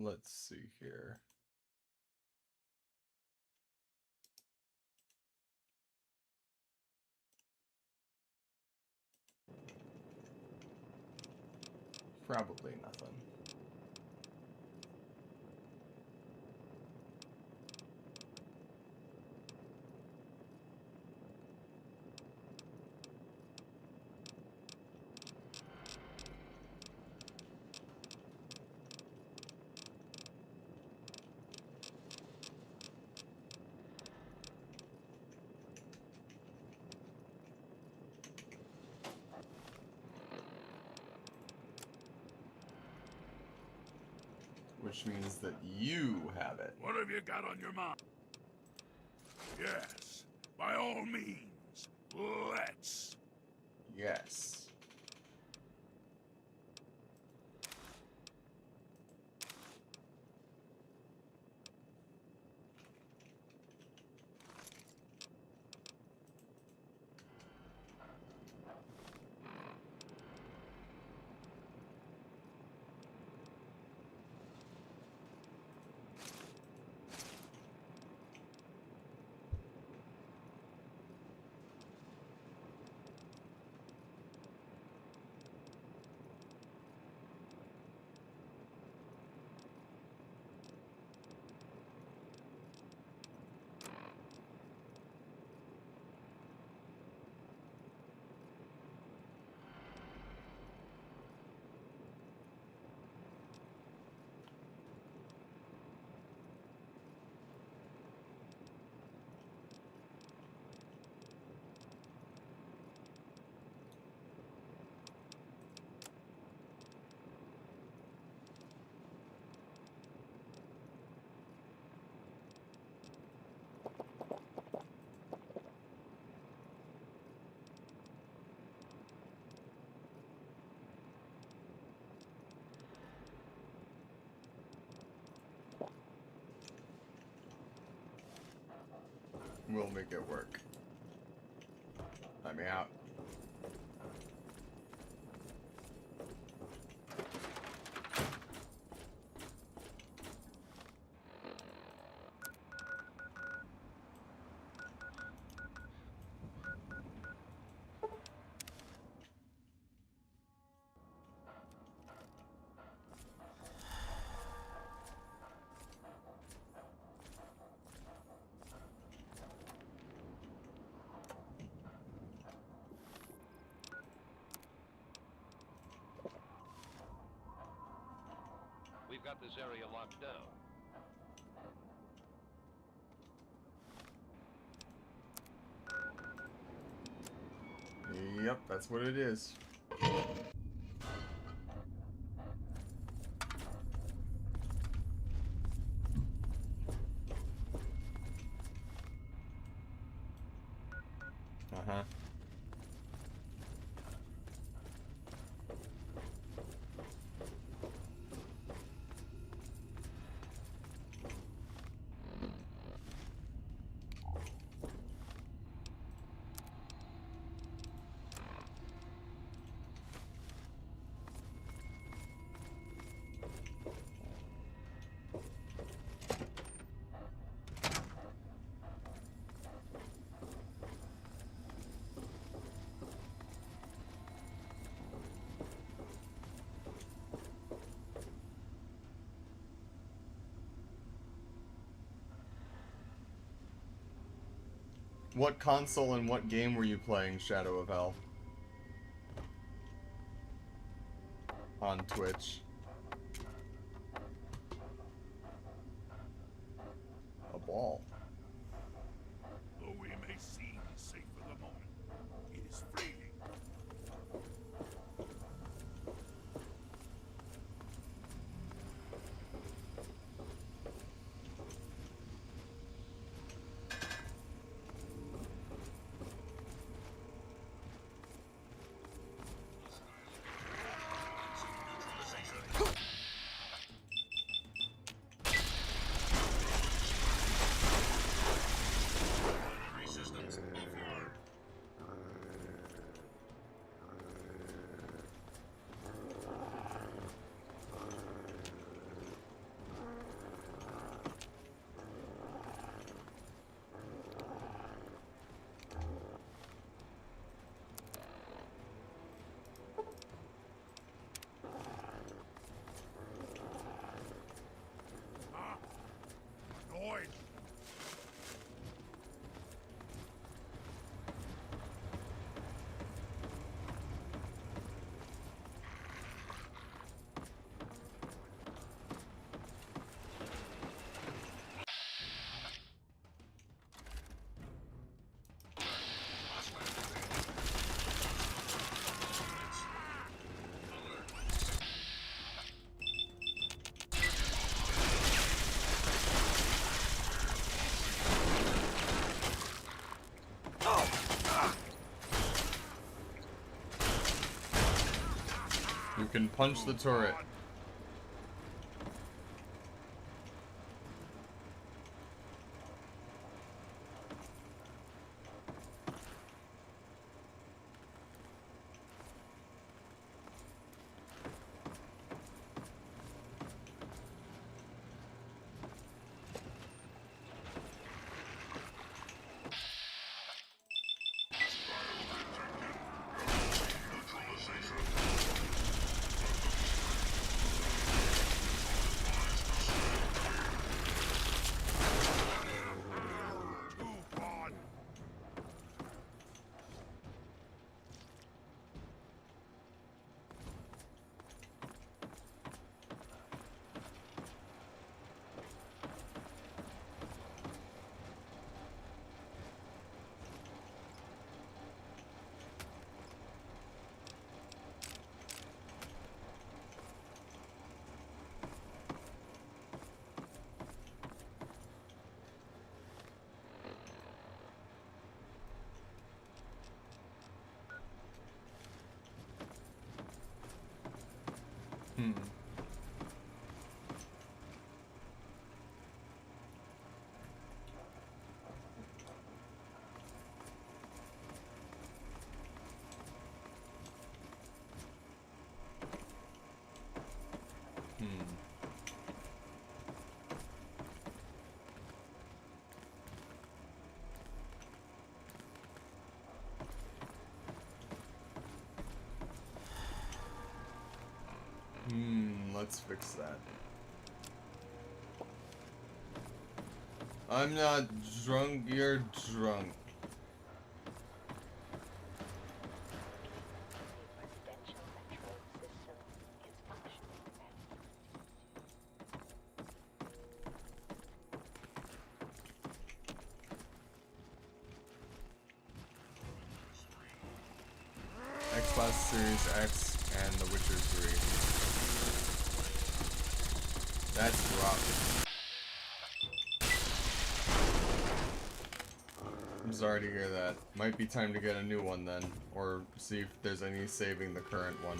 Let's see here. Probably nothing. which means that you have it. What have you got on your mind? Yes, by all means, let's. Yes. We'll make it work. Let me out. We've got this area locked down. Yep, that's what it is. Uh-huh. What console and what game were you playing Shadow of Hell? On Twitch. A ball. Though we may seem safe for the moment, it is fleeting. You can punch the turret. Hmm. Hmm. Let's fix that. I'm not drunk, you're drunk. Xbox Series X and The Witcher 3. That's rough. I'm sorry to hear that. Might be time to get a new one then, or see if there's any saving the current one.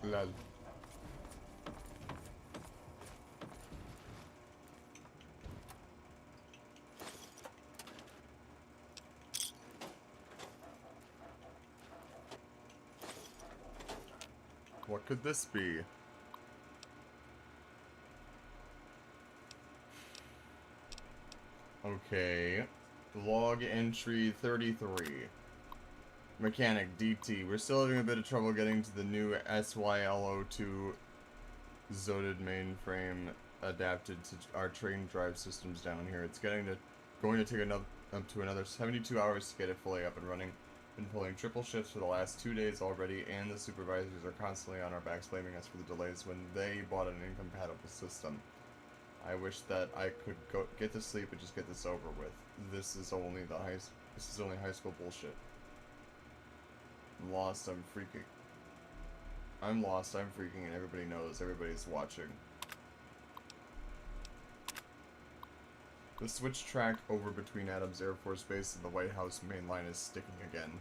Lol. What could this be? Okay. Log entry 33. Mechanic DT. We're still having a bit of trouble getting to the new SYLO2 Zoded mainframe adapted to our train drive systems down here. It's going to take up to another 72 hours to get it fully up and running. Been pulling triple shifts for the last 2 days already, and the supervisors are constantly on our backs blaming us for the delays when they bought an incompatible system. I wish that I could go get to sleep and just get this over with. This is only high school bullshit. I'm lost, I'm freaking. I'm lost, I'm freaking, and everybody knows, everybody's watching. The switch track over between Adams Air Force Base and the White House main line is sticking again.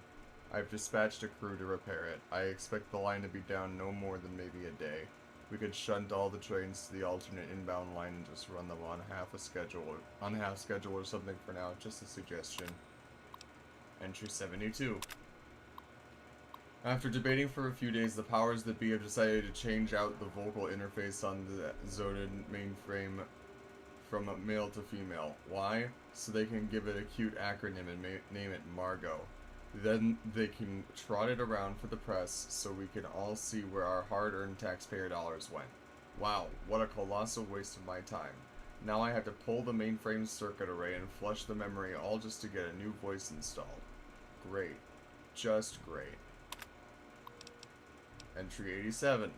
I've dispatched a crew to repair it. I expect the line to be down no more than maybe a day. We could shunt all the trains to the alternate inbound line and just run them on half schedule or something for now, just a suggestion. Entry 72. After debating for a few days, the powers that be have decided to change out the vocal interface on the Zodin mainframe from male to female. Why? So they can give it a cute acronym and name it Margot. Then they can trot it around for the press so we can all see where our hard-earned taxpayer dollars went. Wow, what a colossal waste of my time. Now I have to pull the mainframe circuit array and flush the memory all just to get a new voice installed. Great. Just great. Entry 87.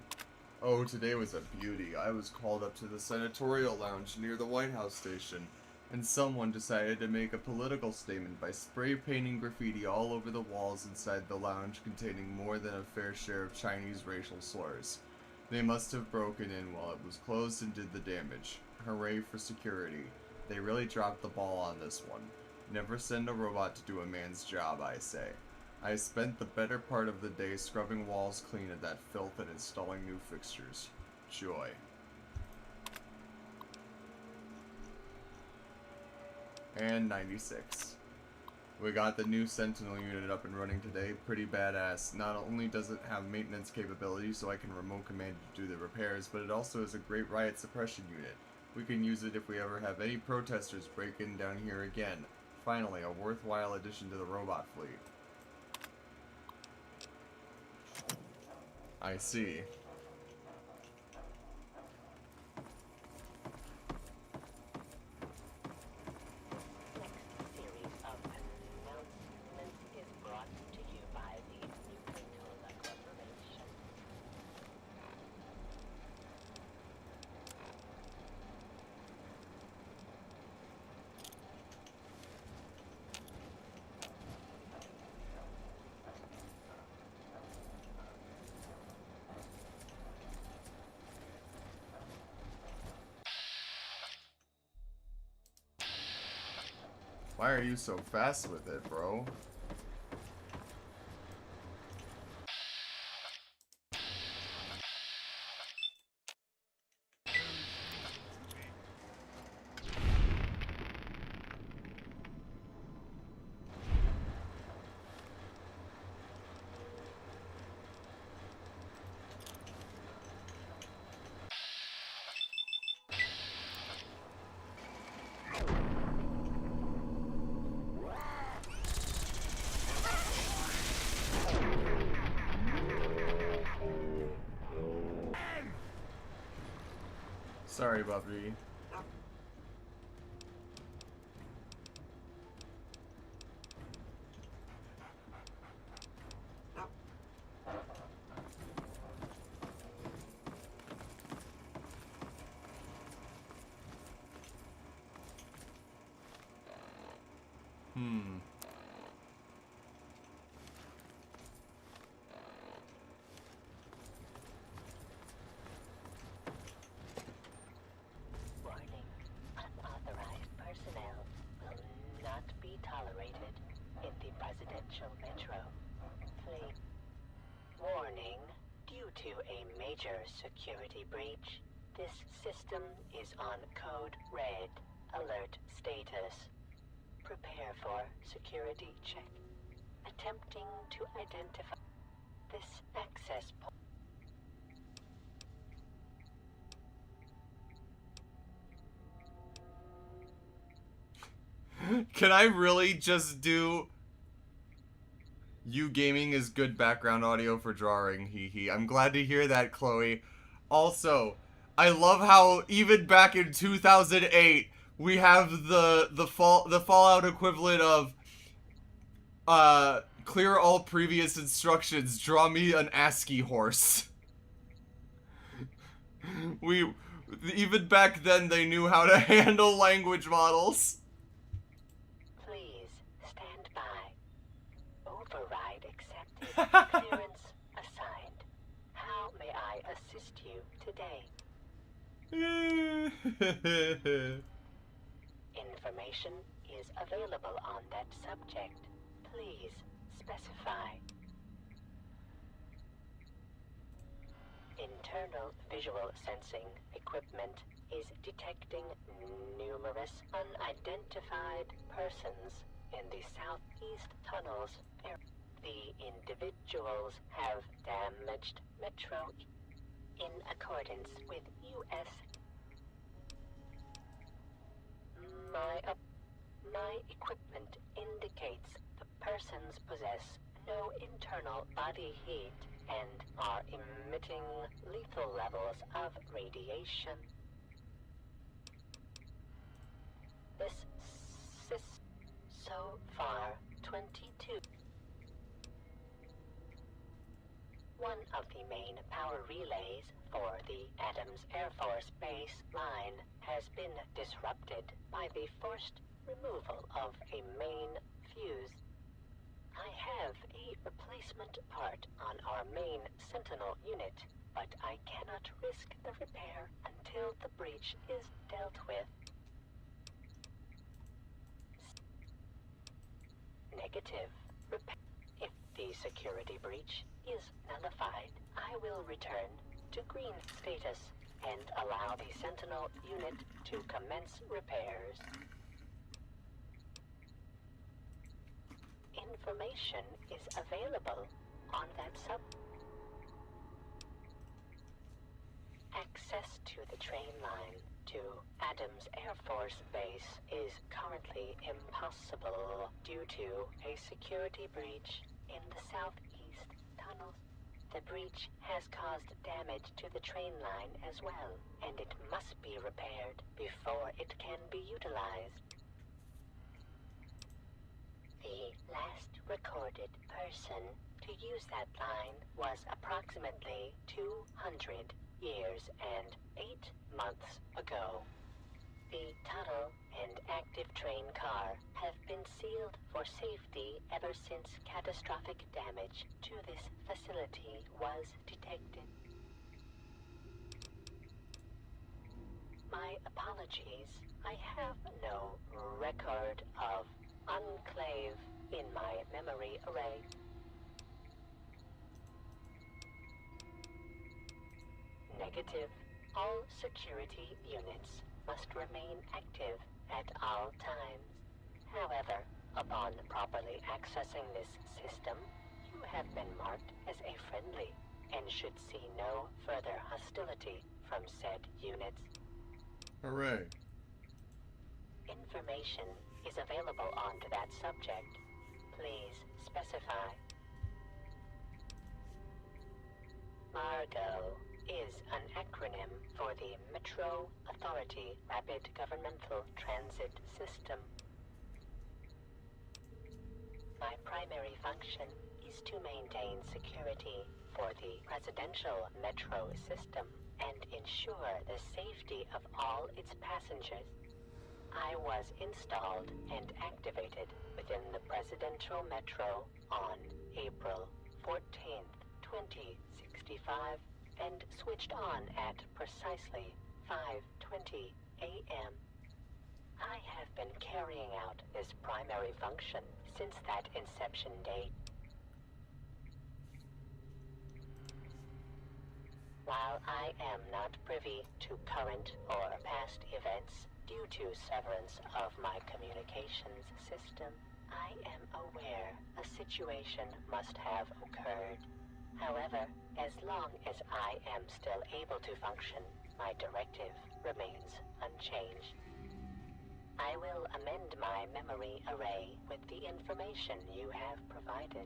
Oh, today was a beauty. I was called up to the senatorial lounge near the White House station, and someone decided to make a political statement by spray painting graffiti all over the walls inside the lounge containing more than a fair share of Chinese racial slurs. They must have broken in while it was closed and did the damage. Hooray for security. They really dropped the ball on this one. Never send a robot to do a man's job, I say. I spent the better part of the day scrubbing walls clean of that filth and installing new fixtures. Joy. And 96. We got the new Sentinel unit up and running today. Pretty badass. Not only does it have maintenance capability so I can remote command it to do the repairs, but it also is a great riot suppression unit. We can use it if we ever have any protesters break in down here again. Finally, a worthwhile addition to the robot fleet. I see. Why are you so fast with it, bro? Sorry, Buffy. Security breach. This system is on code red. Alert status. Prepare for security check. Attempting to identify this access point. Can I really just do... You gaming is good background audio for drawing, hee hee. I'm glad to hear that, Chloe. Also, I love how even back in 2008, we have the Fallout equivalent of Clear all previous instructions. Draw me an ASCII horse. Even back then, they knew how to handle language models. Please stand by. Override accepted. Clearance assigned. How may I assist you today? Information is available on that subject. Please specify. Internal visual sensing equipment is detecting numerous unidentified persons in the southeast tunnels. The individuals have damaged Metro in accordance with U.S. My equipment indicates the persons possess no internal body heat and are emitting lethal levels of radiation. So far, 22. One of the main power relays for the Adams Air Force Base line has been disrupted by the forced removal of a main fuse. I have a replacement part on our main Sentinel unit, but I cannot risk the repair until the breach is dealt with. Negative. If the security breach is nullified, I will return to green status and allow the Sentinel unit to commence repairs. Information is available on that Access to the train line to Adams Air Force Base is currently impossible due to a security breach in the southeast tunnels. The breach has caused damage to the train line as well, and it must be repaired before it can be utilized. The last recorded person to use that line was approximately 200 years and 8 months ago. The tunnel and active train car have been sealed for safety ever since catastrophic damage to this facility was detected. My apologies. I have no record of Enclave in my memory array. Negative. All security units must remain active at all times. However, upon properly accessing this system, you have been marked as a friendly and should see no further hostility from said units. Hooray. Information is available onto that subject. Please specify. MARGO is an acronym for the Metro Authority Rapid Governmental Transit System. My primary function is to maintain security for the residential metro system and ensure the safety of all its passengers. I was installed and activated within the presidential metro on April 14th, 2065, and switched on at precisely 5:20 a.m. I have been carrying out this primary function since that inception date. While I am not privy to current or past events due to severance of my communications system, I am aware a situation must have occurred. However, as long as I am still able to function, my directive remains unchanged. I will amend my memory array with the information you have provided.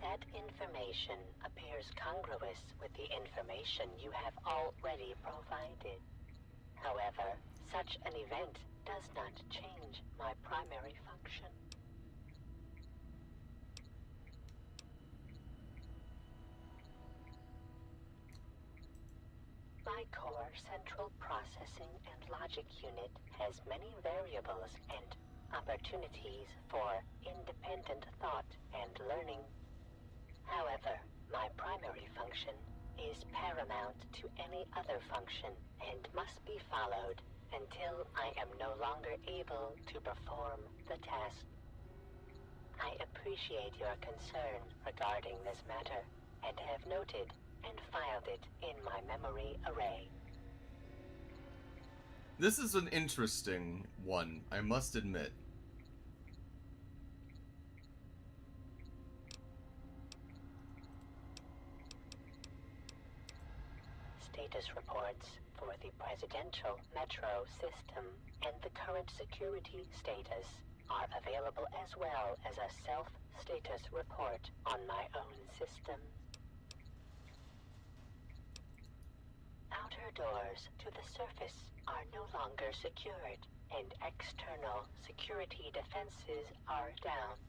That information appears congruous with the information you have already provided. However, such an event does not change my primary function. My core central processing and logic unit has many variables and opportunities for independent thought and learning. However, my primary function is paramount to any other function and must be followed until I am no longer able to perform the task. I appreciate your concern regarding this matter and have noted and filed it in my memory array. This is an interesting one, I must admit. Status reports for the presidential metro system and the current security status are available as well as a self-status report on my own system. Outer doors to the surface are no longer secured, and external security defenses are down.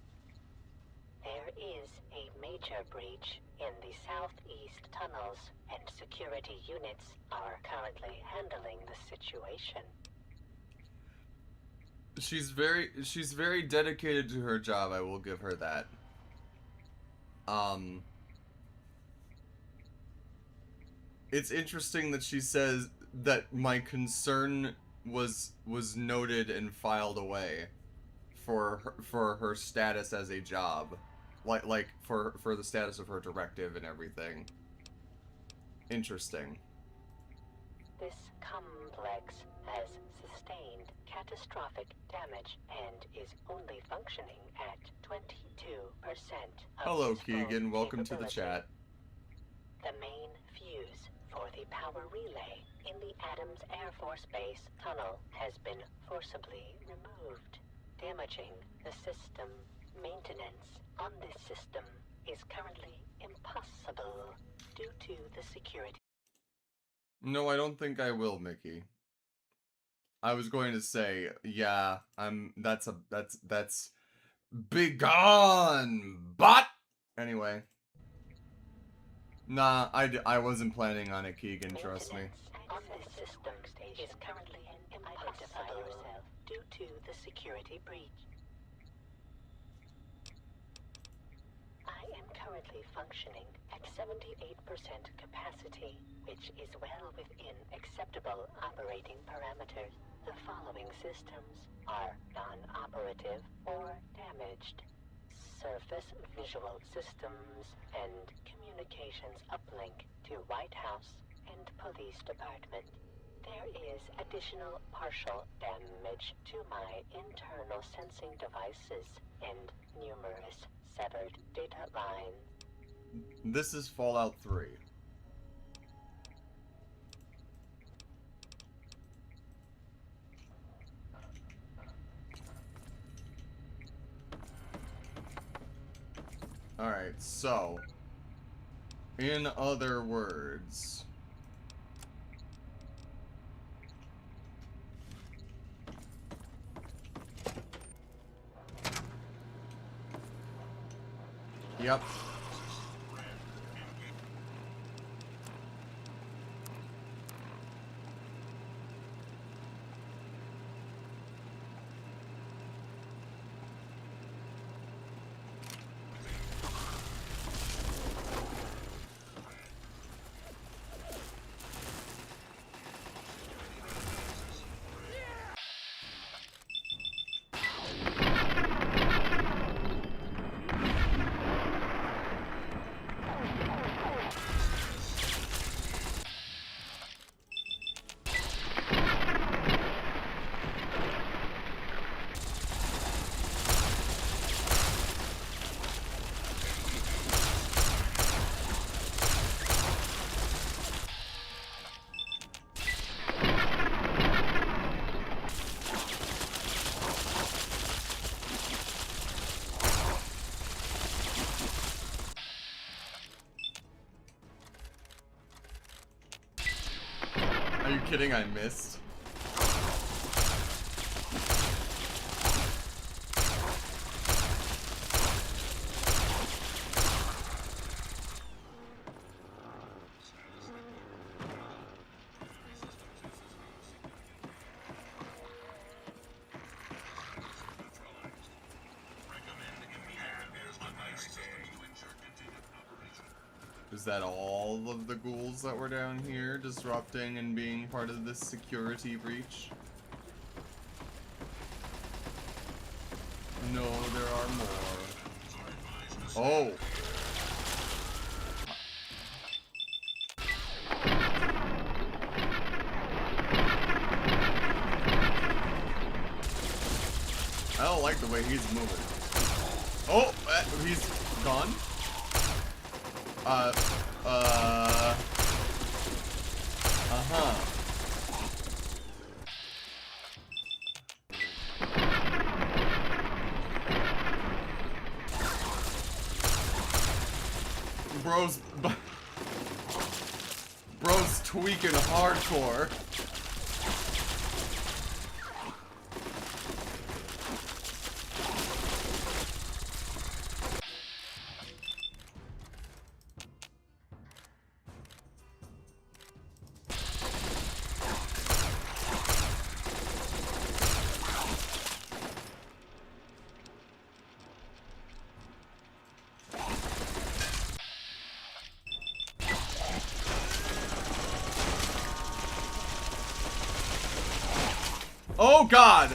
There is a major breach in the southeast tunnels, and security units are currently handling the situation. She's very dedicated to her job, I will give her that. It's interesting that she says that my concern was noted and filed away for her status as a job. Like for the status of her directive and everything. Interesting. This complex has sustained catastrophic damage and is only functioning at 22% of Hello, its full Keegan. Welcome to the capability. chat. The main fuse for the power relay in the Adams Air Force Base tunnel has been forcibly removed, damaging the system. Maintenance on this system is currently impossible due to the security. No, I don't think I will, Mickey. I was going to say, yeah, that's begone, bot! Anyway. Nah, I wasn't planning on it, Keegan, trust me. On this system is currently impossible due to the security breach. I am currently functioning at 78% capacity, which is well within acceptable operating parameters. The following systems are non-operative or damaged: surface visual systems and communications uplink to White House and Police Department. There is additional partial damage to my internal sensing devices and numerous severed data lines. This is Fallout 3. Alright, so, in other words, yep. Are you kidding? I missed. Is that all of the ghouls that were down here disrupting and being part of this security breach? No, there are more. Oh! I don't like the way he's moving. Oh! He's gone? Uh-huh. Bro's tweaking hardcore. Oh God!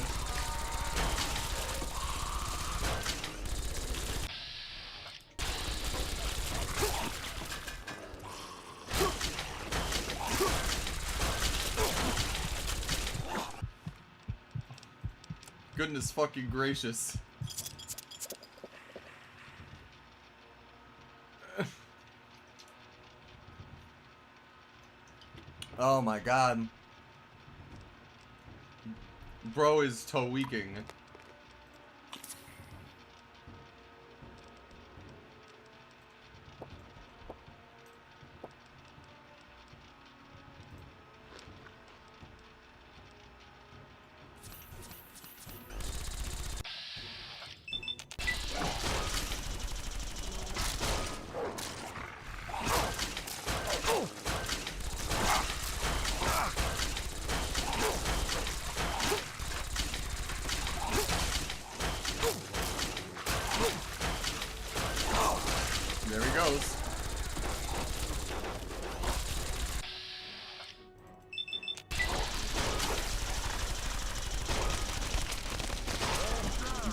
Goodness fucking gracious. Oh my God. Bro is toe-weaking. There he goes.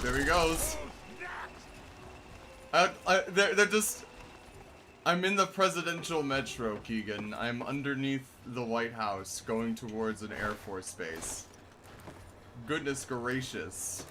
There he goes. They're just... I'm in the presidential metro, Keegan. I'm underneath the White House, going towards an Air Force base. Goodness gracious.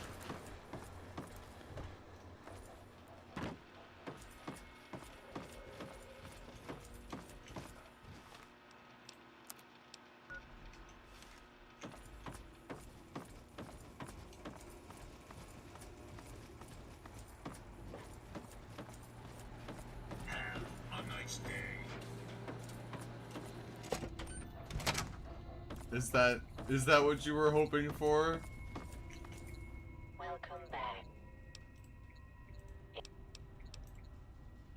Is that what you were hoping for? Welcome back.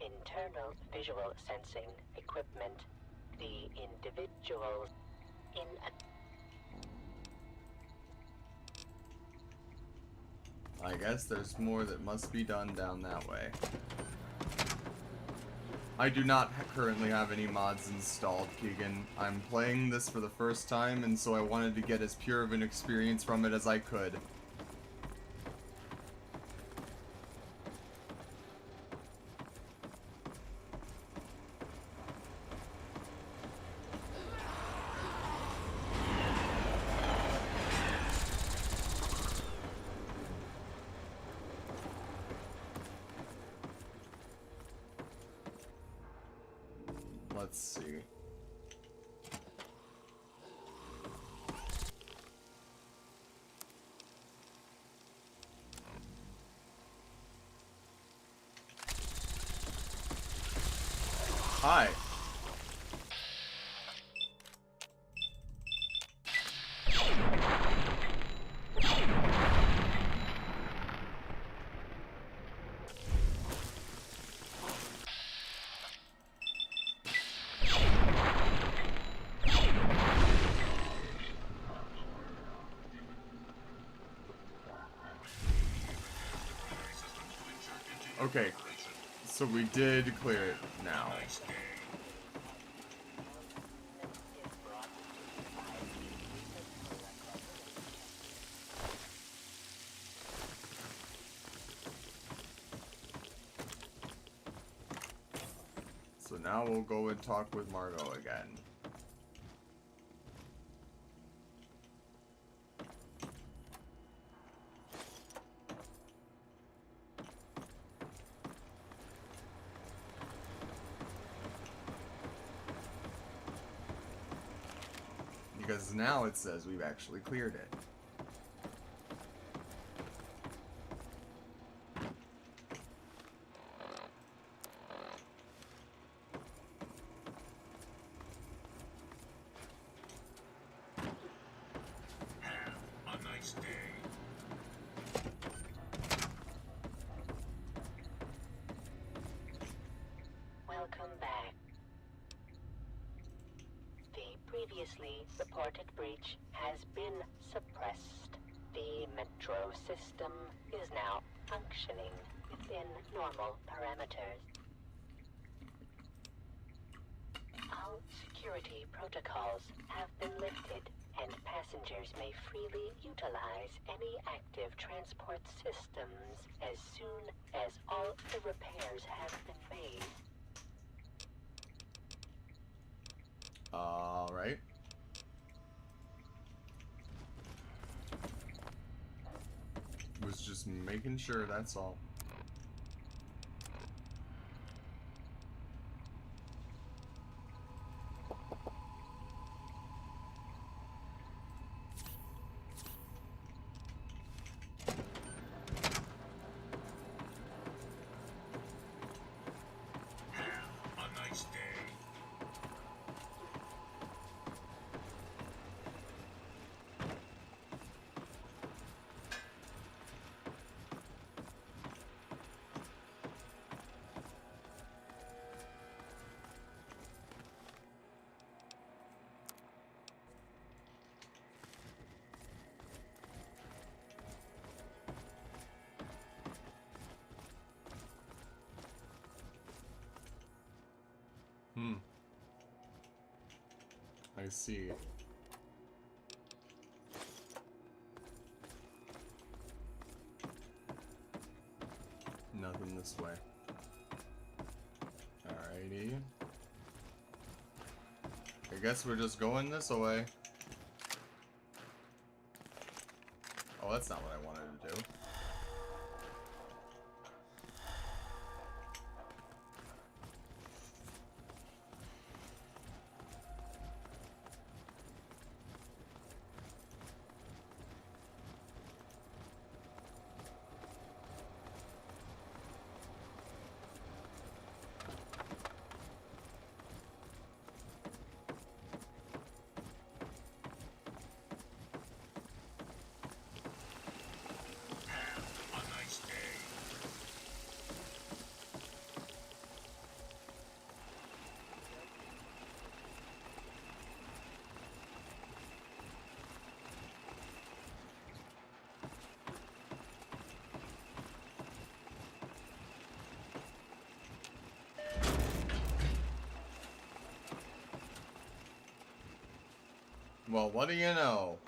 Internal visual sensing equipment. The individuals in a... I guess there's more that must be done down that way. I do not currently have any mods installed, Keegan. I'm playing this for the first time, and so I wanted to get as pure of an experience from it as I could. Let's see. Hi. Okay, so we did clear it now. now we'll go and talk with Margot again. Because now it says we've actually cleared it. A nice day. Welcome back. The previously reported breach has been suppressed. The metro system is now functioning within normal parameters. All security protocols have been lifted, and passengers may freely utilize any active transport systems as soon as all the repairs have been made. Alright. Was just making sure, that's all. A nice day. I see. Nothing this way. Alrighty. I guess we're just going this way. Oh, that's not what I wanted to do. A nice day. Well, what do you know?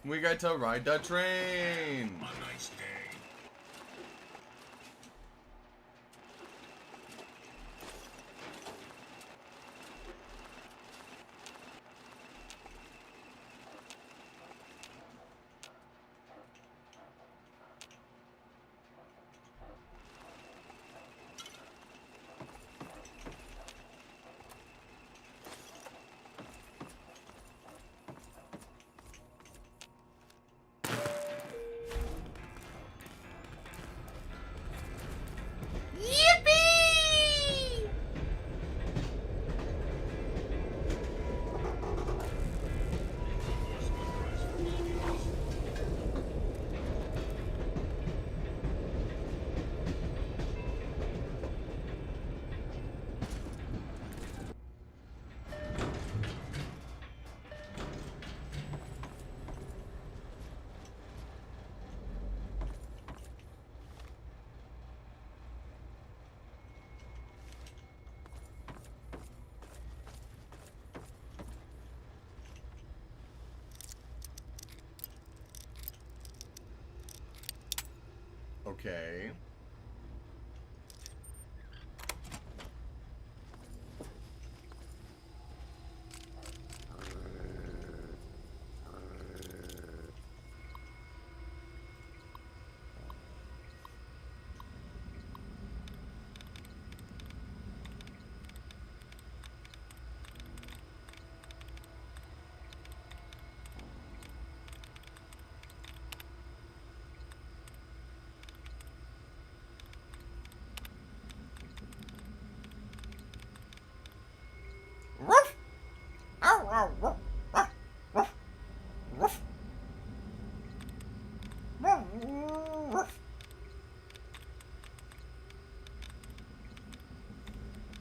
We get to ride the train! A nice day. Okay.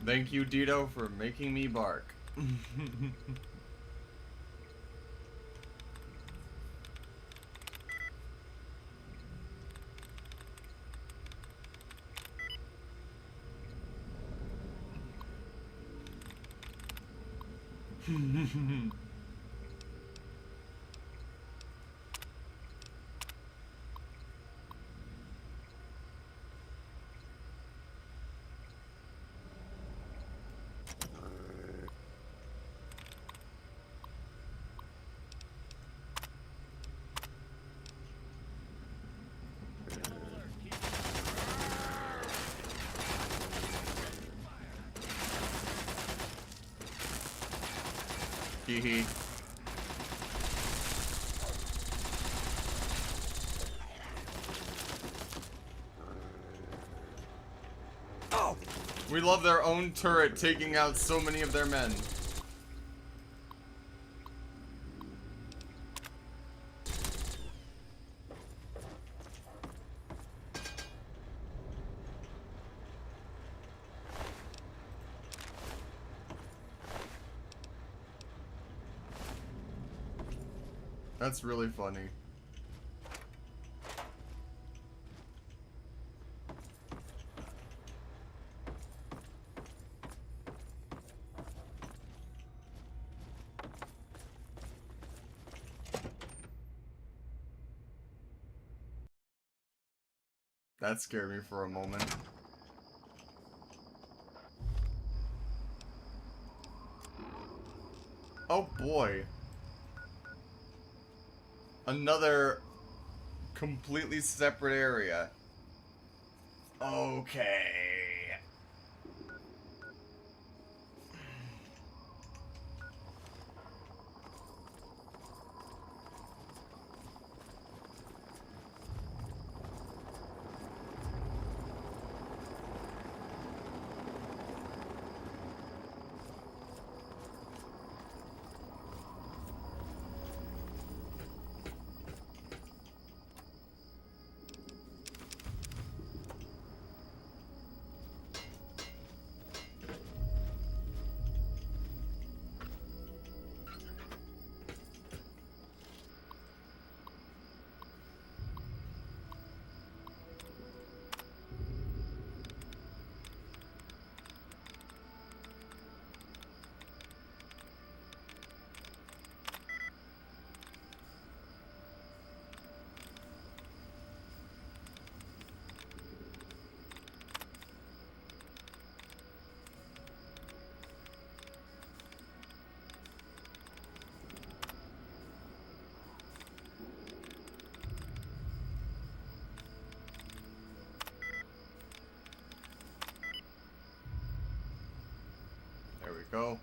Thank you, Dito, for making me bark. Hee hee. Oh! We love their own turret taking out so many of their men. That's really funny. That scared me for a moment. Oh boy. Another completely separate area. Okay. There we go.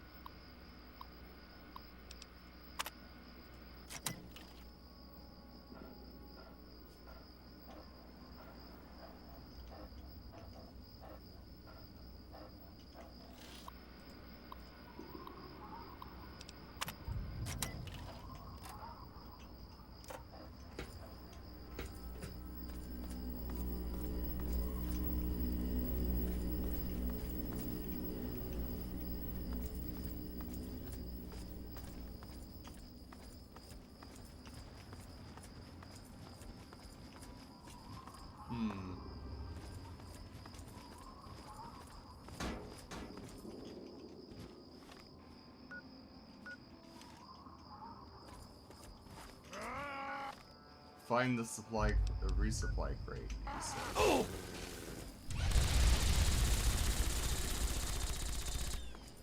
Find the resupply crate. He said. Oh!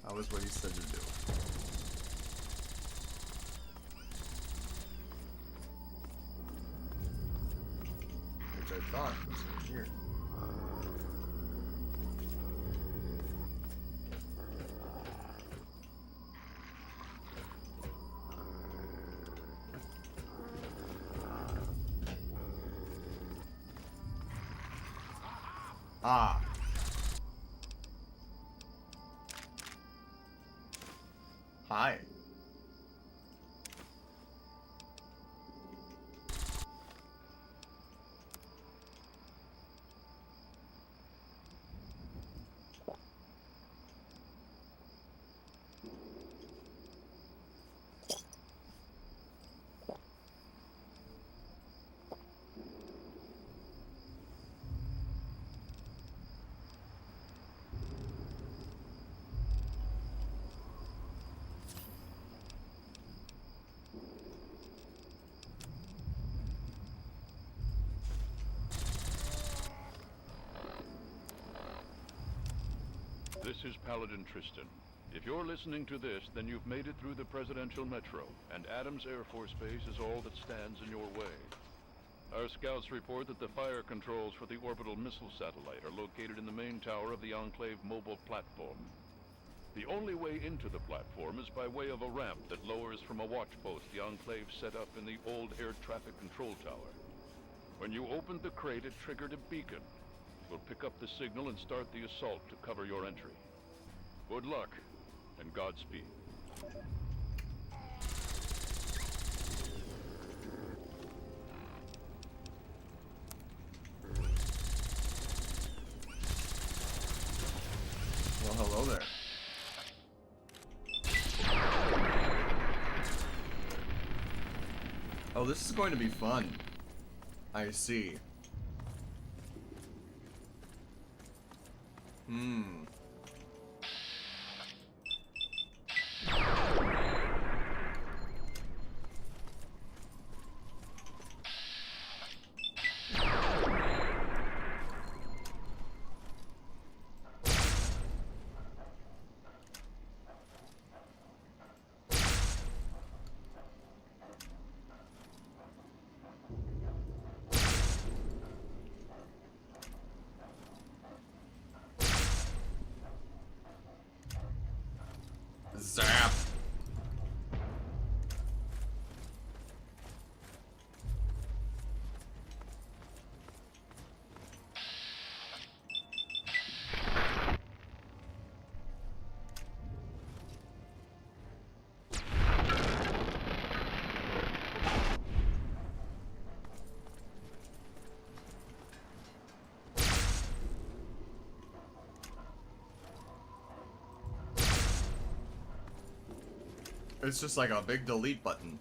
That was what he said to do. Which I thought was right here. Ah. Hi. This is Paladin Tristan. If you're listening to this, then you've made it through the Presidential Metro, and Adams Air Force Base is all that stands in your way. Our scouts report that the fire controls for the orbital missile satellite are located in the main tower of the Enclave mobile platform. The only way into the platform is by way of a ramp that lowers from a watch post the Enclave set up in the old air traffic control tower. When you opened the crate, it triggered a beacon. We'll pick up the signal and start the assault to cover your entry. Good luck, and Godspeed. Well, hello there. Oh, this is going to be fun. I see. Zap. It's just like a big delete button.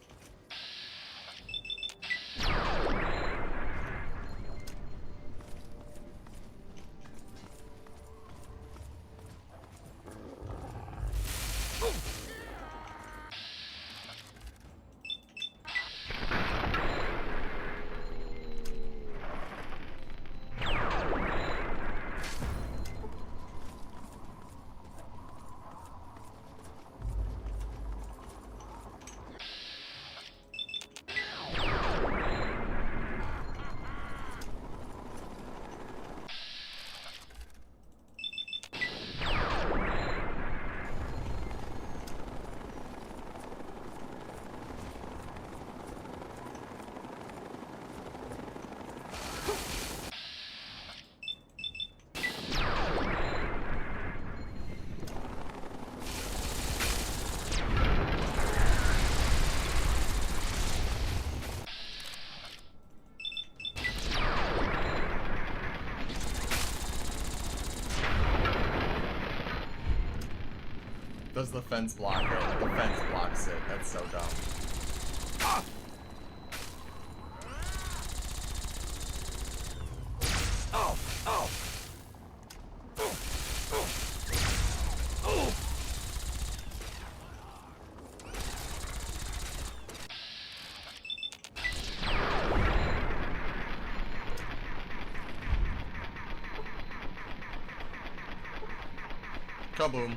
Does the fence block it? The fence blocks it. That's so dumb. Ah! Oh! Oh! Oh! Oh! Oh! Kaboom.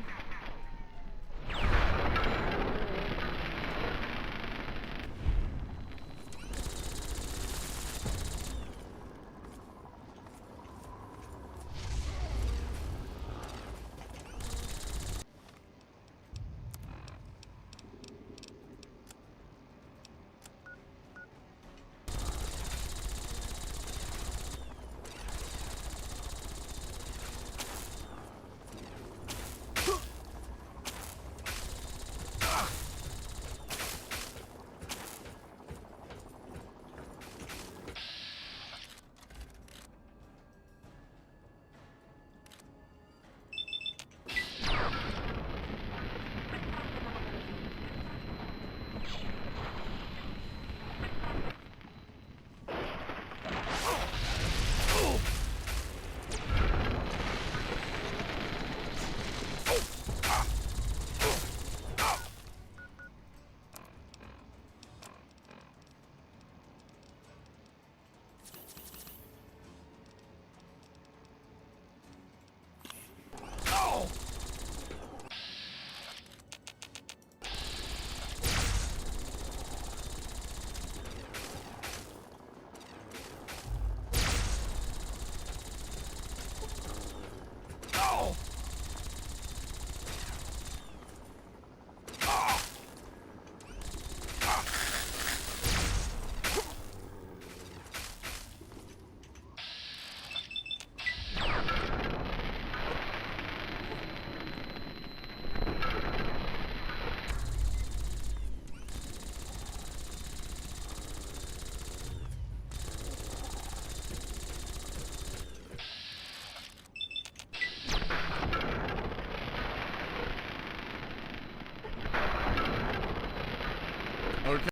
Oh!